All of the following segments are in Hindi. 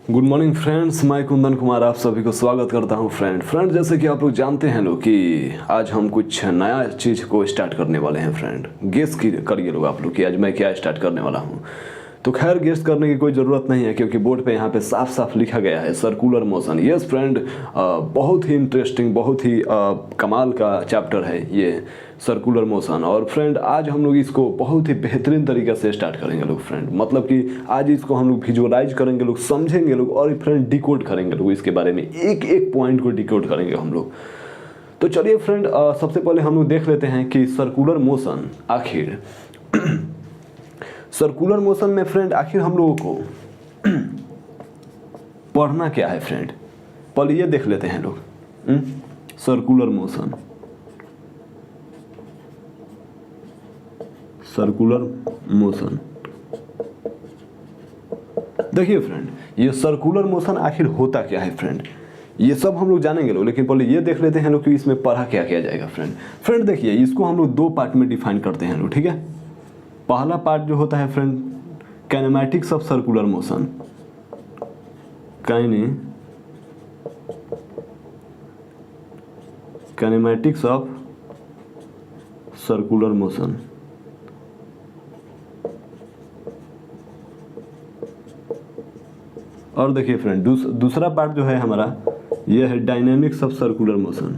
गुड मॉर्निंग फ्रेंड्स, मैं कुंदन कुमार आप सभी को स्वागत करता हूं। फ्रेंड जैसे कि आप लोग जानते हैं लोग कि आज हम कुछ नया चीज़ को स्टार्ट करने वाले हैं। फ्रेंड गेस करिए लोग आप लोग कि आज मैं क्या स्टार्ट करने वाला हूं। तो खैर गेस करने की कोई ज़रूरत नहीं है क्योंकि बोर्ड पे यहाँ पे साफ साफ लिखा गया है सर्कुलर मोशन। यस फ्रेंड, बहुत ही इंटरेस्टिंग, बहुत ही कमाल का चैप्टर है ये सर्कुलर मोशन। और फ्रेंड आज हम लोग इसको बहुत ही बेहतरीन तरीके से स्टार्ट करेंगे लोग। फ्रेंड मतलब कि आज इसको हम लोग विजुअलाइज करेंगे लोग, समझेंगे लोग और फ्रेंड डिकोड करेंगे लोग। इसके बारे में एक एक पॉइंट को डिकोड करेंगे हम लोग। तो चलिए फ्रेंड, सबसे पहले हम लोग देख लेते हैं कि सर्कुलर मोशन आखिर सर्कुलर मोशन में फ्रेंड आखिर हम लोगों को पढ़ना क्या है। फ्रेंड पहले ये देख लेते हैं लोग, सर्कुलर मोशन। सर्कुलर मोशन देखिए फ्रेंड, ये सर्कुलर मोशन आखिर होता क्या है। फ्रेंड ये सब हम लोग जानेंगे लोग, लेकिन पहले ये देख लेते हैं लोग कि इसमें पढ़ा क्या किया जाएगा। फ्रेंड देखिए, इसको हम लोग दो पार्ट में डिफाइन करते हैं लोग, ठीक है। पहला पार्ट जो होता है friend, kinematics of circular motion. Kinematics of circular motion. और देखिए फ्रेंड दूसरा पार्ट जो है हमारा, यह है dynamics of circular motion.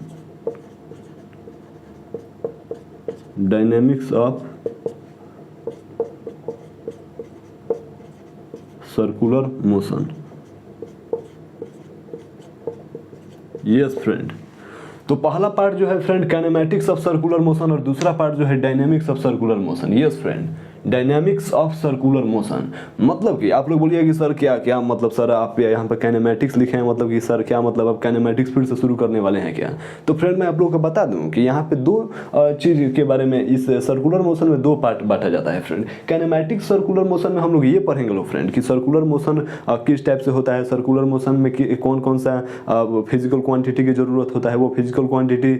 Dynamics of circular motion. Yes friend, तो पहला पार्ट जो है friend kinematics of circular motion और दूसरा पार्ट जो है dynamics of circular motion. Yes friend, dynamics of circular motion मतलब कि आप लोग बोलिए कि सर क्या क्या मतलब, सर आप यहाँ पर काइनेमैटिक्स लिखे हैं, मतलब कि सर क्या मतलब आप काइनेमैटिक्स फिर से शुरू करने वाले हैं क्या। तो फ्रेंड मैं आप लोगों को बता दूं कि यहाँ पे दो चीज़ के बारे में, इस सर्कुलर मोशन में दो पार्ट बांटा जाता है। फ्रेंड काइनेमैटिक्स सर्कुलर मोशन में हम लोग ये पढ़ेंगे लोग फ्रेंड कि सर्कुलर मोशन किस टाइप से होता है, सर्कुलर मोशन में कौन कौन सा फिजिकल क्वांटिटी की ज़रूरत होता है, वो फिजिकल क्वांटिटी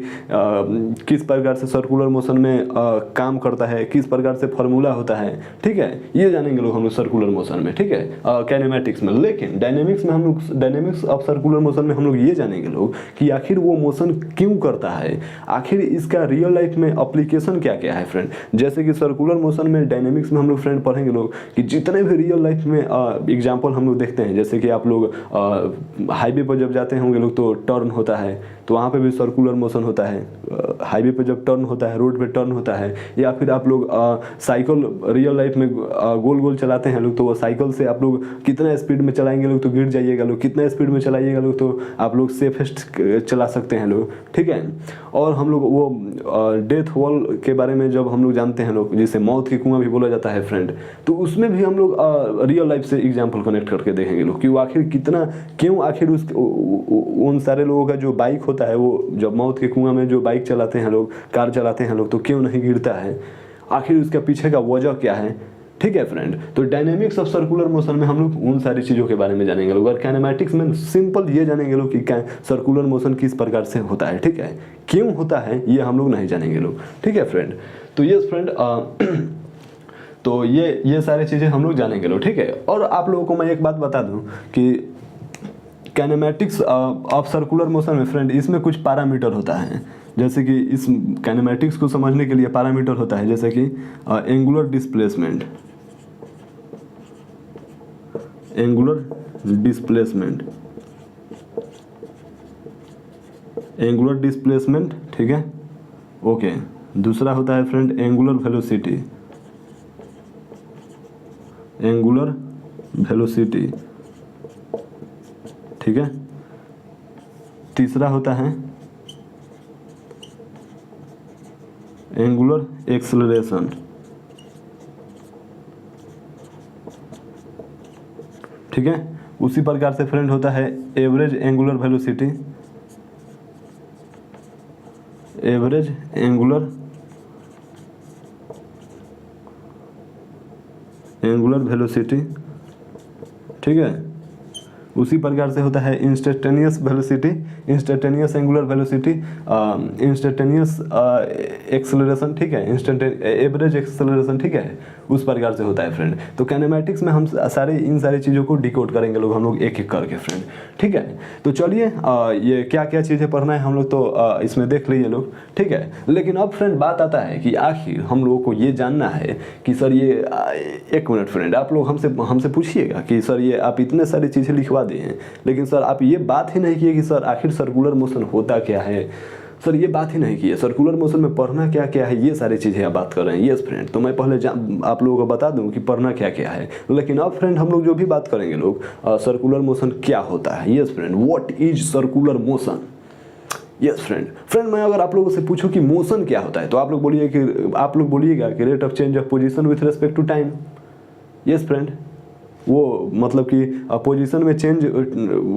किस प्रकार से सर्कुलर मोशन में काम करता है, किस प्रकार से फार्मूला होता है, ठीक है। ये जानेंगे लोग हम लोग सर्कुलर मोशन में, ठीक है, काइनेमैटिक्स में। लेकिन डायनेमिक्स में हम लोग, डायनेमिक्स ऑफ सर्कुलर मोशन में हम लोग ये जानेंगे लोग कि आखिर वो मोशन क्यों करता है, आखिर इसका रियल लाइफ में एप्लीकेशन क्या क्या है। फ्रेंड जैसे कि सर्कुलर मोशन में, डायनेमिक्स में हम लोग फ्रेंड पढ़ेंगे लोग कि जितने भी रियल लाइफ में एग्जाम्पल हम लोग देखते हैं, जैसे कि आप लोग हाईवे पर जब जाते होंगे लोग तो टर्न होता है, तो वहाँ पे भी सर्कुलर मोशन होता है। हाईवे पे जब टर्न होता है, रोड पे टर्न होता है, या फिर आप लोग साइकिल रियल लाइफ में गोल गोल चलाते हैं लोग, तो वो साइकिल से आप लोग कितना स्पीड में चलाएंगे लोग तो गिर जाइएगा लोग, कितना स्पीड में चलाइएगा लोग तो आप लोग सेफेस्ट चला सकते हैं लोग, ठीक है। और हम लोग वो डेथ वॉल के बारे में जब हम लोग जानते हैं लोग, जिसे मौत की कुआं भी बोला जाता है फ्रेंड, तो उसमें भी हम लोग रियल लाइफ से एग्जाम्पल कनेक्ट करके देखेंगे लोग कि वो आखिर कितना, क्यों आखिर उन सारे लोगों का जो बाइक होता है, वो जब मौत के कुआं में जो बाइक चलाते हैं लोग, कार चलाते हैं लोग, तो क्यों नहीं गिरता है, आखिर उसके पीछे का वजह क्या है, ठीक है फ्रेंड। तो डायनेमिक्स ऑफ सर्कुलर मोशन में हम लोग उन सारी चीज़ों के बारे में जानेंगे लोग। और काइनेमैटिक्स में सिंपल ये जानेंगे लोग कि सर्कुलर मोशन किस प्रकार से होता है, ठीक है, क्यों होता है ये हम लोग नहीं जानेंगे लोग, ठीक है फ्रेंड। तो ये फ्रेंड तो ये सारी चीज़ें हम लोग जानेंगे लोग, ठीक है। और आप लोगों को मैं एक बात बता दूं कि काइनेमैटिक्स ऑफ सर्कुलर मोशन में फ्रेंड इसमें कुछ पैरामीटर होता है, जैसे कि इस काइनेमैटिक्स को समझने के लिए पैरामीटर होता है, जैसे कि angular displacement, angular displacement, angular displacement, ठीक है, ओके। दूसरा होता है friend angular velocity, angular velocity, ठीक है। तीसरा होता है एंगुलर एक्सेलरेशन, ठीक है। उसी प्रकार से फ्रेंड होता है average angular velocity, average angular velocity, ठीक है। उसी प्रकार से होता है instantaneous velocity, instantaneous angular velocity, instantaneous acceleration, ठीक है, एवरेज एक्सेलरेशन, ठीक है, उस प्रकार से होता है फ्रेंड। तो काइनेमैटिक्स में हम इन सारी चीज़ों को डिकोड करेंगे लोग हम लोग एक एक करके फ्रेंड, ठीक है। तो चलिए ये क्या क्या चीज़ें पढ़ना है हम लोग तो इसमें देख लीजिए लोग, ठीक है। लेकिन अब फ्रेंड बात आता है कि आखिर हम लोगों को ये जानना है कि सर ये एक मिनट फ्रेंड, आप लोग हमसे पूछिएगा कि सर ये आप इतने सारी चीज़ें लिखवा दिए हैं, लेकिन सर आप ये बात ही नहीं किए कि सर आखिर सर्कुलर मोशन होता क्या है, सर ये बात ही नहीं की है, सर्कुलर मोशन में पढ़ना क्या क्या है, ये सारी चीज़ें आप बात कर रहे हैं। यस फ्रेंड, तो मैं पहले आप लोगों को बता दूं कि पढ़ना क्या क्या है, लेकिन अब फ्रेंड हम लोग जो भी बात करेंगे लोग सर्कुलर मोशन क्या होता है। Yes friend, what is circular motion. Yes friend, मैं अगर आप लोगों से पूछूं कि मोशन क्या होता है तो आप लोग बोलिएगा कि rate of change of position with respect to time. Yes friend, वो मतलब कि पोजीशन में चेंज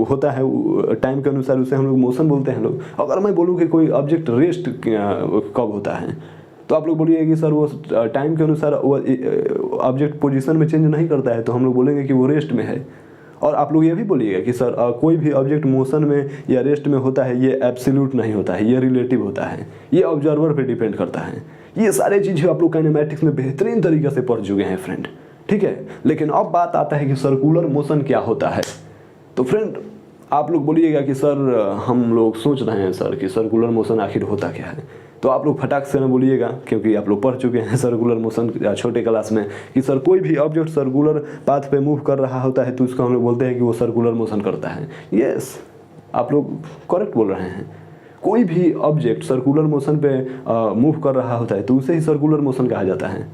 होता है टाइम के अनुसार, उसे हम लोग मोशन बोलते हैं लोग। अगर मैं बोलूँ कि कोई ऑब्जेक्ट रेस्ट कब होता है तो आप लोग बोलिए कि सर वो टाइम के अनुसार वो ऑब्जेक्ट पोजीशन में चेंज नहीं करता है, तो हम लोग बोलेंगे कि वो रेस्ट में है। और आप लोग ये भी बोलिएगा कि सर कोई भी ऑब्जेक्ट मोशन में या रेस्ट में होता है ये एब्सोल्यूट नहीं होता है, ये रिलेटिव होता है, ये ऑब्जर्वर पे डिपेंड करता है। ये सारे चीज़ें आप लोग काइनेमैटिक्स में बेहतरीन तरीके से पढ़ चुके हैं फ्रेंड, ठीक है। लेकिन अब बात आता है कि सर्कुलर मोशन क्या होता है। तो फ्रेंड आप लोग बोलिएगा कि सर हम लोग सोच रहे हैं सर कि सर्कुलर मोशन आखिर होता क्या है, तो आप लोग फटाक से ना बोलिएगा, क्योंकि आप लोग पढ़ चुके हैं सर्कुलर मोशन छोटे क्लास में कि सर कोई भी ऑब्जेक्ट सर्कुलर पाथ पे मूव कर रहा होता है तो उसको हम लोग बोलते हैं कि वो सर्कुलर मोशन करता है। यस, आप लोग करेक्ट बोल रहे हैं। कोई भी ऑब्जेक्ट सर्कुलर मोशन पे मूव कर रहा होता है तो उसे ही सर्कुलर मोशन कहा जाता है।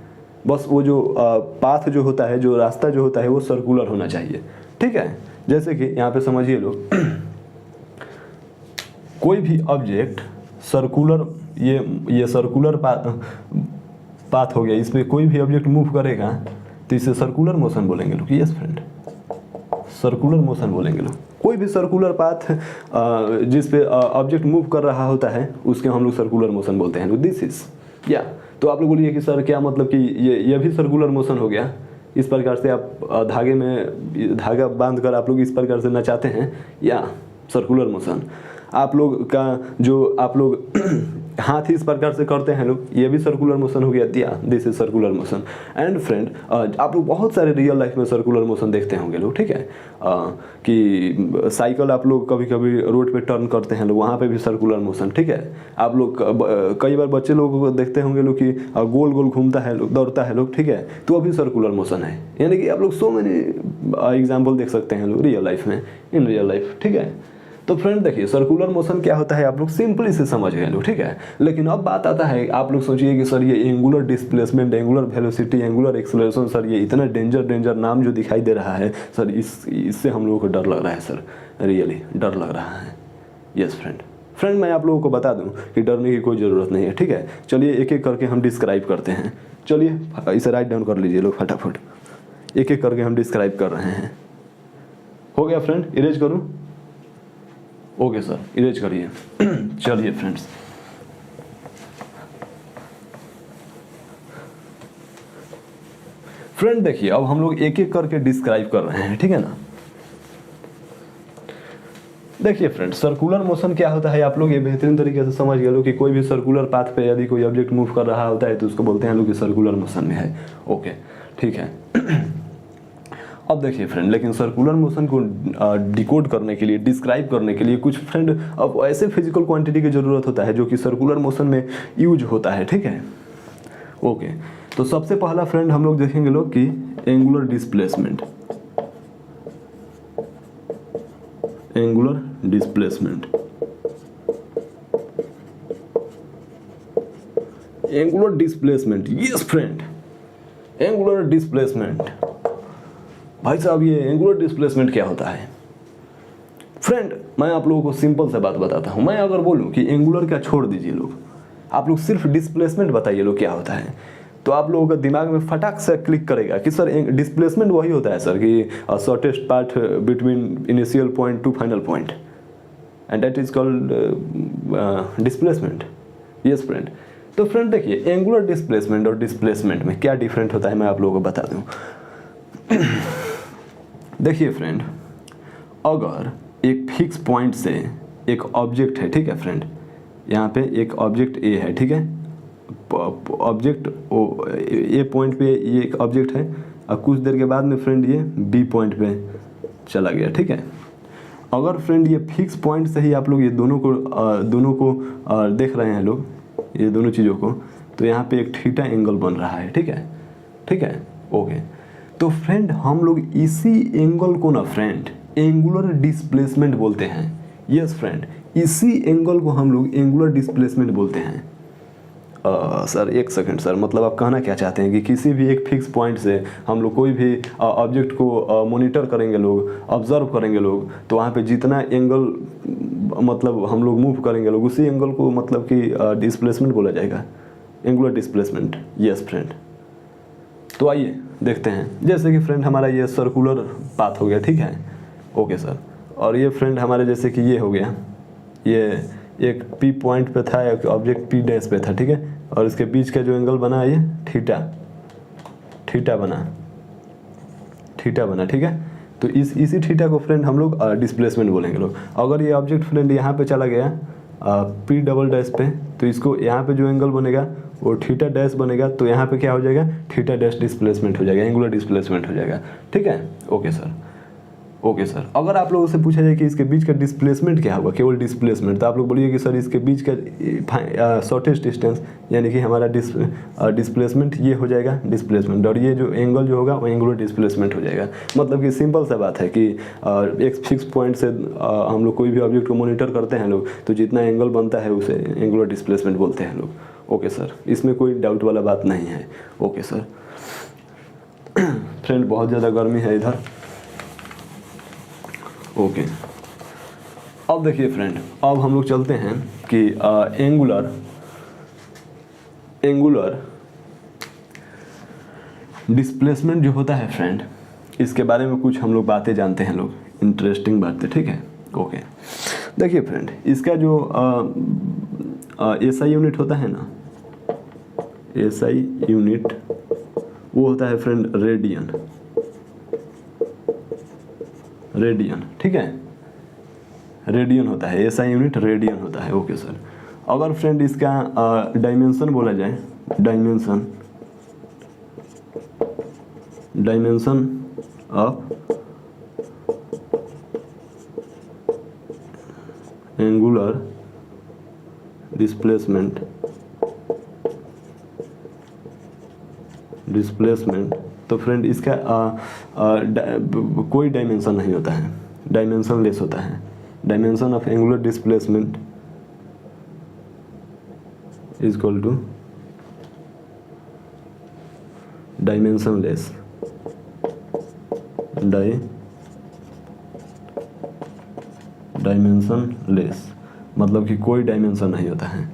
बस वो जो पाथ जो होता है, जो रास्ता जो होता है वो सर्कुलर होना चाहिए, ठीक है। जैसे कि यहाँ पे समझिए लोग, कोई भी ऑब्जेक्ट सर्कुलर, ये सर्कुलर पाथ हो गया, इसमें कोई भी ऑब्जेक्ट मूव करेगा तो इसे सर्कुलर मोशन बोलेंगे लोग। यस फ्रेंड, सर्कुलर मोशन बोलेंगे लोग। कोई भी सर्कुलर पाथ जिस पे ऑब्जेक्ट मूव कर रहा होता है उसके हम लोग सर्कुलर मोशन बोलते हैं। दिस इज या तो आप लोग बोलिए कि सर क्या मतलब कि ये भी सर्कुलर मोशन हो गया। इस प्रकार से आप धागे में धागा बांध कर आप लोग इस प्रकार से नचाते हैं, या सर्कुलर मोशन। आप लोग का जो आप लोग हाथ ही इस प्रकार से करते हैं लोग, ये भी सर्कुलर मोशन हो गया, दिया, this is circular motion. And friend आप लोग बहुत सारे रियल लाइफ में सर्कुलर मोशन देखते होंगे लोग, ठीक है। कि साइकिल आप लोग कभी कभी रोड पे टर्न करते हैं लोग, वहाँ पे भी सर्कुलर मोशन, ठीक है। आप लोग कई बार बच्चे लोगों को देखते होंगे लोग कि गोल गोल घूमता है लोग, दौड़ता है लोग, ठीक है, तो अभी सर्कुलर मोशन है। यानी कि आप लोग सो मैनी एग्जाम्पल देख सकते हैं लोग रियल लाइफ में, इन रियल लाइफ, ठीक है। तो फ्रेंड देखिए सर्कुलर मोशन क्या होता है आप लोग सिंपली से समझ गए लोग, ठीक है। लेकिन अब बात आता है, आप लोग सोचिए कि सर ये angular displacement, angular velocity, angular acceleration, sir ये इतना डेंजर नाम जो दिखाई दे रहा है सर, इससे हम लोगों को डर लग रहा है सर, रियली डर लग रहा है। यस फ्रेंड, मैं आप लोगों को बता दूं कि डरने की कोई ज़रूरत नहीं है, ठीक है। चलिए एक एक करके हम डिस्क्राइब करते हैं। चलिए इसे राइट डाउन कर लीजिए लोग फटाफट, एक एक करके हम डिस्क्राइब कर रहे हैं। हो गया फ्रेंड, इरेज करूँ? ओके सर, इरेज करिए। चलिए फ्रेंड्स, देखिए अब हम लोग एक एक करके डिस्क्राइब कर रहे हैं, ठीक है ना। देखिए फ्रेंड, सर्कुलर मोशन क्या होता है आप लोग ये बेहतरीन तरीके से समझ गए लोग कि कोई भी सर्कुलर पाथ पे यदि कोई ऑब्जेक्ट मूव कर रहा होता है तो उसको बोलते हैं लोग कि सर्कुलर मोशन में है। ओके, ठीक है। अब देखिए फ्रेंड, लेकिन सर्कुलर मोशन को डिकोड करने के लिए, डिस्क्राइब करने के लिए कुछ फ्रेंड अब ऐसे फिजिकल क्वांटिटी की ज़रूरत होता है जो कि सर्कुलर मोशन में यूज होता है, ठीक है। ओके, तो सबसे पहला फ्रेंड हम लोग देखेंगे लोग कि angular displacement. Angular displacement, angular displacement, yes friend, angular displacement. भाई साहब ये एंगुलर डिस्प्लेसमेंट क्या होता है? फ्रेंड मैं आप लोगों को सिंपल से बात बताता हूँ। मैं अगर बोलूँ कि एंगुलर क्या छोड़ दीजिए लोग, आप लोग सिर्फ डिस्प्लेसमेंट बताइए लोग क्या होता है, तो आप लोगों का दिमाग में फटाक से क्लिक करेगा कि सर डिस्प्लेसमेंट वही होता है सर कि shortest path between initial point two final point, and that is called displacement. Yes friend, तो फ्रेंड देखिए एंगुलर डिस्प्लेसमेंट और डिस्प्लेसमेंट में क्या डिफरेंट होता है मैं आप लोगों को बता दूँ। देखिए फ्रेंड, अगर एक फिक्स पॉइंट से एक ऑब्जेक्ट है, ठीक है फ्रेंड, यहाँ पे एक ऑब्जेक्ट ए है, ठीक है, ऑब्जेक्ट ए पॉइंट पे ये एक ऑब्जेक्ट है, और कुछ देर के बाद में फ्रेंड ये बी पॉइंट पे चला गया, ठीक है। अगर फ्रेंड ये फिक्स पॉइंट से ही आप लोग ये दोनों को देख रहे हैं लोग, ये दोनों चीज़ों को, तो यहाँ पे एक थीटा एंगल बन रहा है, ठीक है, ठीक है, ओके। तो फ्रेंड हम लोग इसी एंगल को ना फ्रेंड एंगुलर डिस्प्लेसमेंट बोलते हैं। यस फ्रेंड, इसी एंगल को हम लोग एंगुलर डिस्प्लेसमेंट बोलते हैं। सर एक सेकंड सर, मतलब आप कहना क्या चाहते हैं कि किसी भी एक फिक्स पॉइंट से हम लोग कोई भी ऑब्जेक्ट को मॉनिटर करेंगे लोग, ऑब्जर्व करेंगे लोग, तो वहाँ पे जितना एंगल मतलब हम लोग मूव करेंगे लोग, उसी एंगल को मतलब कि डिस्प्लेसमेंट बोला जाएगा, एंगुलर डिस्प्लेसमेंट। यस फ्रेंड, तो आइए देखते हैं। जैसे कि फ्रेंड हमारा ये सर्कुलर पाथ हो गया, ठीक है, ओके सर। और ये फ्रेंड हमारे जैसे कि ये हो गया, ये एक पी पॉइंट पे था, एक ऑब्जेक्ट पी डैश पे था, ठीक है, और इसके बीच का जो एंगल बना ये थीटा बना, ठीक है। तो इसी थीटा को फ्रेंड हम लोग डिस्प्लेसमेंट बोलेंगे लोग। अगर ये ऑब्जेक्ट फ्रेंड यहाँ पे चला गया पी डबल डैश पे, तो इसको यहाँ पे जो एंगल बनेगा वो थीटा डैश बनेगा, तो यहाँ पे क्या हो जाएगा, थीटा डैश डिस्प्लेसमेंट हो जाएगा, एंगुलर डिस्प्लेसमेंट हो जाएगा, ठीक है, ओके सर, ओके सर। अगर आप लोगों से पूछा जाए कि इसके बीच का डिस्प्लेसमेंट क्या होगा, केवल डिस्प्लेसमेंट, तो आप लोग बोलिए कि सर इसके बीच का शॉर्टेस्ट डिस्टेंस, यानी कि हमारा डिस्प्लेसमेंट ये हो जाएगा डिस्प्लेसमेंट, और ये जो एंगल जो होगा वो एंगुलर डिस्प्लेसमेंट हो जाएगा। मतलब कि सिंपल सा बात है कि एक फिक्स पॉइंट से हम लोग कोई भी ऑब्जेक्ट को मॉनिटर करते हैं लोग, तो जितना एंगल बनता है उसे एंगुलर डिस्प्लेसमेंट बोलते हैं लोग। ओके सर, इसमें कोई डाउट वाला बात नहीं है। Okay sir. फ्रेंड बहुत ज़्यादा गर्मी है इधर। ओके, अब देखिए फ्रेंड, अब हम लोग चलते हैं कि एंगुलर डिस्प्लेसमेंट जो होता है फ्रेंड, इसके बारे में कुछ हम लोग बातें जानते हैं लोग, इंटरेस्टिंग बातें, ठीक है। ओके, देखिए फ्रेंड, इसका जो एसआई यूनिट होता है ना, एसआई यूनिट वो होता है फ्रेंड रेडियन, ठीक है, रेडियन होता है, एसआई यूनिट रेडियन होता है। Okay sir. अगर फ्रेंड इसका डायमेंशन बोला जाए, डायमेंशन ऑफ एंगुलर डिस्प्लेसमेंट तो फ्रेंड इसका कोई डायमेंशन नहीं होता है, डायमेंशन लेस होता है। Dimension of angular displacement is equal to dimensionless, dimensionless मतलब कि कोई डायमेंशन नहीं होता है,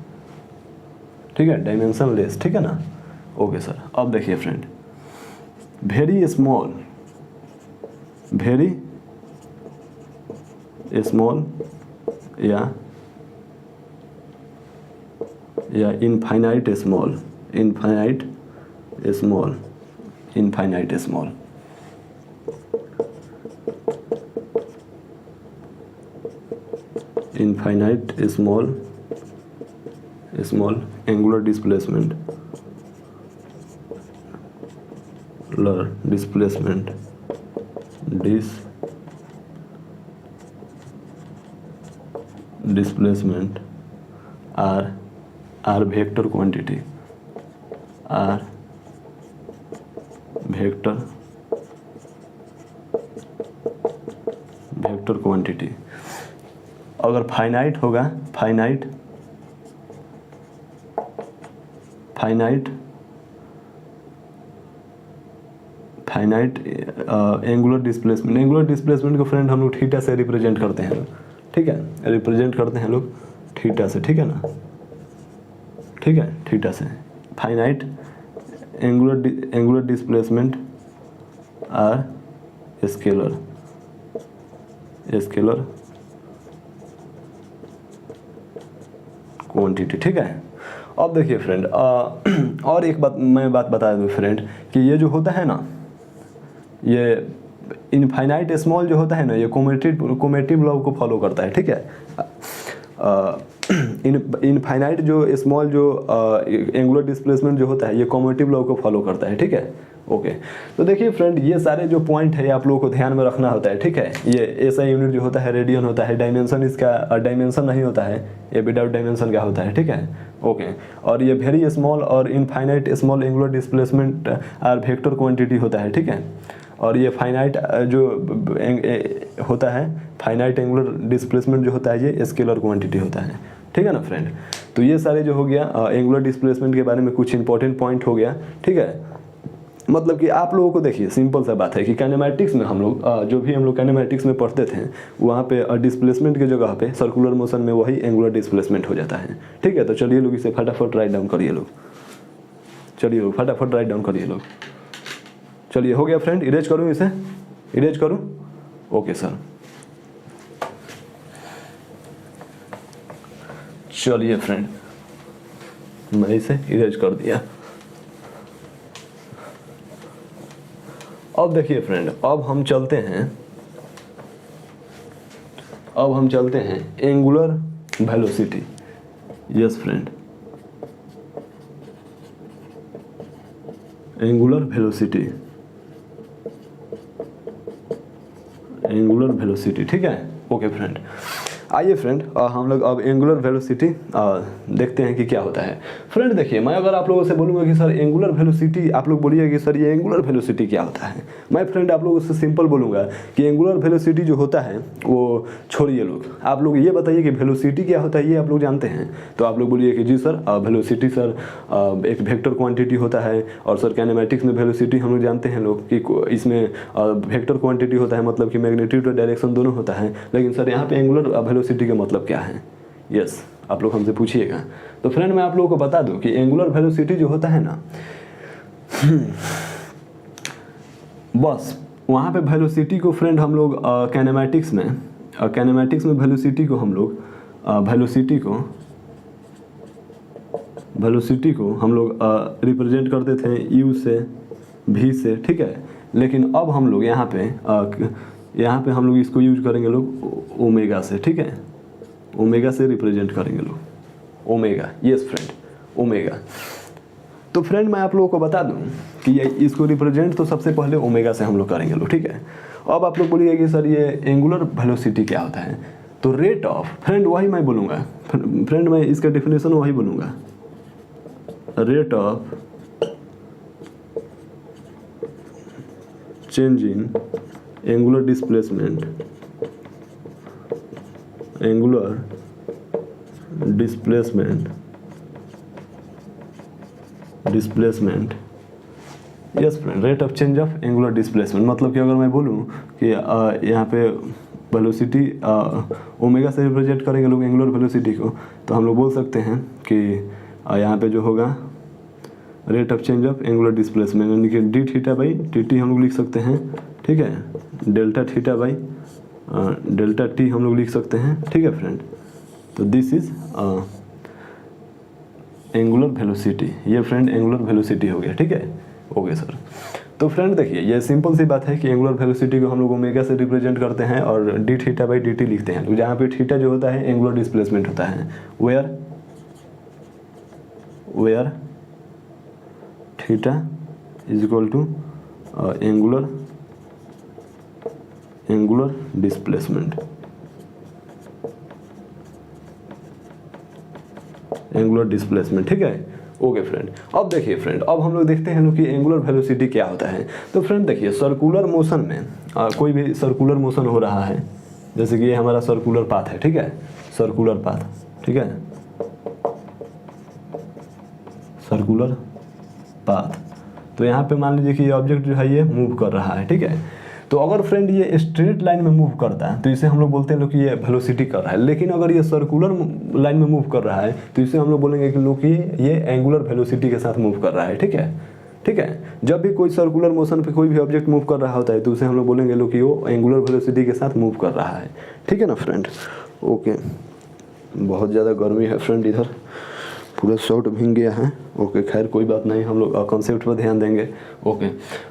ठीक है, डायमेंशन लेस, ठीक है ना। Okay sir. अब देखिए फ्रेंड, वेरी स्मॉल या infinite small angular displacement are vector quantity, अगर फाइनाइट होगा, फाइनाइट एंगुलर डिस्प्लेसमेंट को फ्रेंड हम लोग थीटा से रिप्रेजेंट करते हैं, ठीक है, रिप्रेजेंट करते हैं लोग थीटा से, ठीक है ना, ठीक है, थीटा से। Finite angular displacement are scalar quantity, ठीक है। अब देखिए फ्रेंड, और एक बात मैं बता दूं फ्रेंड कि ये जो होता है ना, ये इनफाइनाइट स्मॉल जो होता है ना, ये कोमेटिव लॉ को फॉलो करता है, ठीक है। इनफाइनाइट जो स्मॉल जो एंगुलर डिस्प्लेसमेंट जो होता है ये कॉमेटिव लॉ को फॉलो करता है, ठीक है। ओके, तो देखिए फ्रेंड, ये सारे जो पॉइंट है आप लोगों को ध्यान में रखना होता है, ठीक है। ये एसआई यूनिट जो होता है रेडियन होता है, डायमेंशन इसका डायमेंशन नहीं होता है, ये विदाउट डायमेंशन का होता है, ठीक है। ओके, और ये वेरी स्मॉल और infinite small angular displacement are vector quantity होता है, ठीक है। और ये फाइनाइट जो होता है, फाइनाइट एंगुलर डिस्प्लेसमेंट जो होता है ये स्केलर क्वांटिटी होता है, ठीक है ना फ्रेंड। तो ये सारे जो हो गया एंगुलर डिस्प्लेसमेंट के बारे में कुछ इंपॉर्टेंट पॉइंट हो गया, ठीक है। मतलब कि आप लोगों को देखिए सिंपल सा बात है कि काइनेमैटिक्स में हम लोग जो भी हम लोग काइनेमैटिक्स में पढ़ते थे वहाँ पे डिस्प्लेसमेंट की जगह पे सर्कुलर मोशन में वही एंगुलर डिस्प्लेसमेंट हो जाता है, ठीक है। तो चलिए लोग इसे फटाफट राइट डाउन करिए लोग, चलिए लोग फटाफट राइट डाउन करिए लोग। चलिए हो गया फ्रेंड, इरेज करूँ इसे, इरेज करूँ? ओके सर, चलिए फ्रेंड मैं इसे इरेज कर दिया। अब देखिए फ्रेंड, अब हम चलते हैं angular velocity. Yes friend, angular velocity, angular velocity, ठीक है। ओके फ्रेंड, आइए फ्रेंड हम लोग अब एंगुलर वेलोसिटी देखते हैं कि क्या होता है। फ्रेंड देखिए, मैं अगर आप लोगों से बोलूँगा कि सर एंगुलर वेलोसिटी, आप लोग बोलिए कि सर ये एंगुलर वेलोसिटी क्या होता है, मैं फ्रेंड आप लोगों से सिंपल बोलूँगा कि एंगुलर वेलोसिटी जो होता है वो छोड़िए लोग, आप लोग ये बताइए कि वेलोसिटी क्या होता है, ये आप लोग जानते हैं? तो आप लोग बोलिए कि जी सर वेलोसिटी सर एक वेक्टर क्वांटिटी होता है, और सर काइनेमैटिक्स में वेलोसिटी हम लोग जानते हैं लोग कि इसमें वेक्टर क्वांटिटी होता है, मतलब कि मैग्नीट्यूड और डायरेक्शन दोनों होता है। लेकिन सर यहाँ पे एंगुलर वेलोसिटी का मतलब क्या है? यस, आप लोग हमसे पूछिएगा। तो फ्रेंड मैं आप लोगों को बता दूं कि एंगुलर वेलोसिटी जो होता है ना, बस वहाँ पे वेलोसिटी को फ्रेंड हम लोग काइनेमैटिक्स में वेलोसिटी को हम लोग वेलोसिटी को हम लोग रिप्रेजेंट करते थे यू से, भी से, ठीक है। लेकिन अब हम लोग यहाँ पे हम लोग इसको यूज करेंगे लोग ओमेगा से, ठीक है। ओमेगा से रिप्रेजेंट करेंगे लोग, ओमेगा। Yes friend, omega. तो फ्रेंड मैं आप लोगों को बता दूं कि ये इसको रिप्रेजेंट तो सबसे पहले ओमेगा से हम लोग करेंगे लोग, ठीक है। अब आप लोग बोलिए कि सर ये एंगुलर वेलोसिटी क्या होता है? तो रेट ऑफ, फ्रेंड वही मैं बोलूँगा, फ्रेंड मैं इसका डेफिनेशन वही बोलूँगा, rate of change in angular displacement, angular displacement. Yes friend, rate of change of angular displacement, मतलब कि अगर मैं बोलूँ कि यहाँ पे वेलोसिटी ओमेगा से रिप्रेजेंट करेंगे लोग एंगुलर वेलोसिटी को, तो हम लोग बोल सकते हैं कि यहाँ पे जो होगा rate of change of angular displacement, यानी कि D theta by T T हम लोग लिख सकते हैं, ठीक है। Delta theta by delta T हम लोग लिख सकते हैं, ठीक है फ्रेंड। तो दिस इज एंगुलर वेलोसिटी, ये फ्रेंड एंगुलर वेलोसिटी हो गया, ठीक है। ओके सर, तो फ्रेंड देखिए ये सिंपल सी बात है कि एंगुलर वेलोसिटी को हम लोग ओमेगा से रिप्रेजेंट करते हैं और D theta by d T लिखते हैं, तो जहाँ पे थीटा जो होता है एंगुलर डिस्प्लेसमेंट होता है, where theta is equal to angular displacement, ठीक है। ओके फ्रेंड, अब देखिए फ्रेंड, अब हम लोग देखते हैं कि एंगुलर वेलोसिटी क्या होता है। तो फ्रेंड देखिए सर्कुलर मोशन में कोई भी सर्कुलर मोशन हो रहा है, जैसे कि ये हमारा सर्कुलर पाथ है, ठीक है, सर्कुलर पाथ, ठीक है, सर्कुलर पाथ। तो यहाँ पे मान लीजिए कि ये ऑब्जेक्ट जो है ये मूव कर रहा है, ठीक है। तो अगर फ्रेंड ये स्ट्रेट लाइन में मूव करता है तो इसे हम लोग बोलते हैं लोग कि ये वेलोसिटी कर रहा है, लेकिन अगर ये सर्कुलर लाइन में मूव कर रहा है तो इसे हम लोग बोलेंगे कि लोग ये एंगुलर वेलोसिटी के साथ मूव कर रहा है, ठीक है, ठीक है। जब भी कोई सर्कुलर मोशन पे कोई भी ऑब्जेक्ट मूव कर रहा होता है तो उसे हम लोग बोलेंगे लोग कि वो एंगुलर वेलोसिटी के साथ मूव कर रहा है, ठीक है ना फ्रेंड। ओके, बहुत ज़्यादा गर्मी है फ्रेंड इधर, पूरा शॉर्ट भींग गया है। ओके, खैर कोई बात नहीं, हम लोग कॉन्सेप्ट पर ध्यान देंगे। ओके,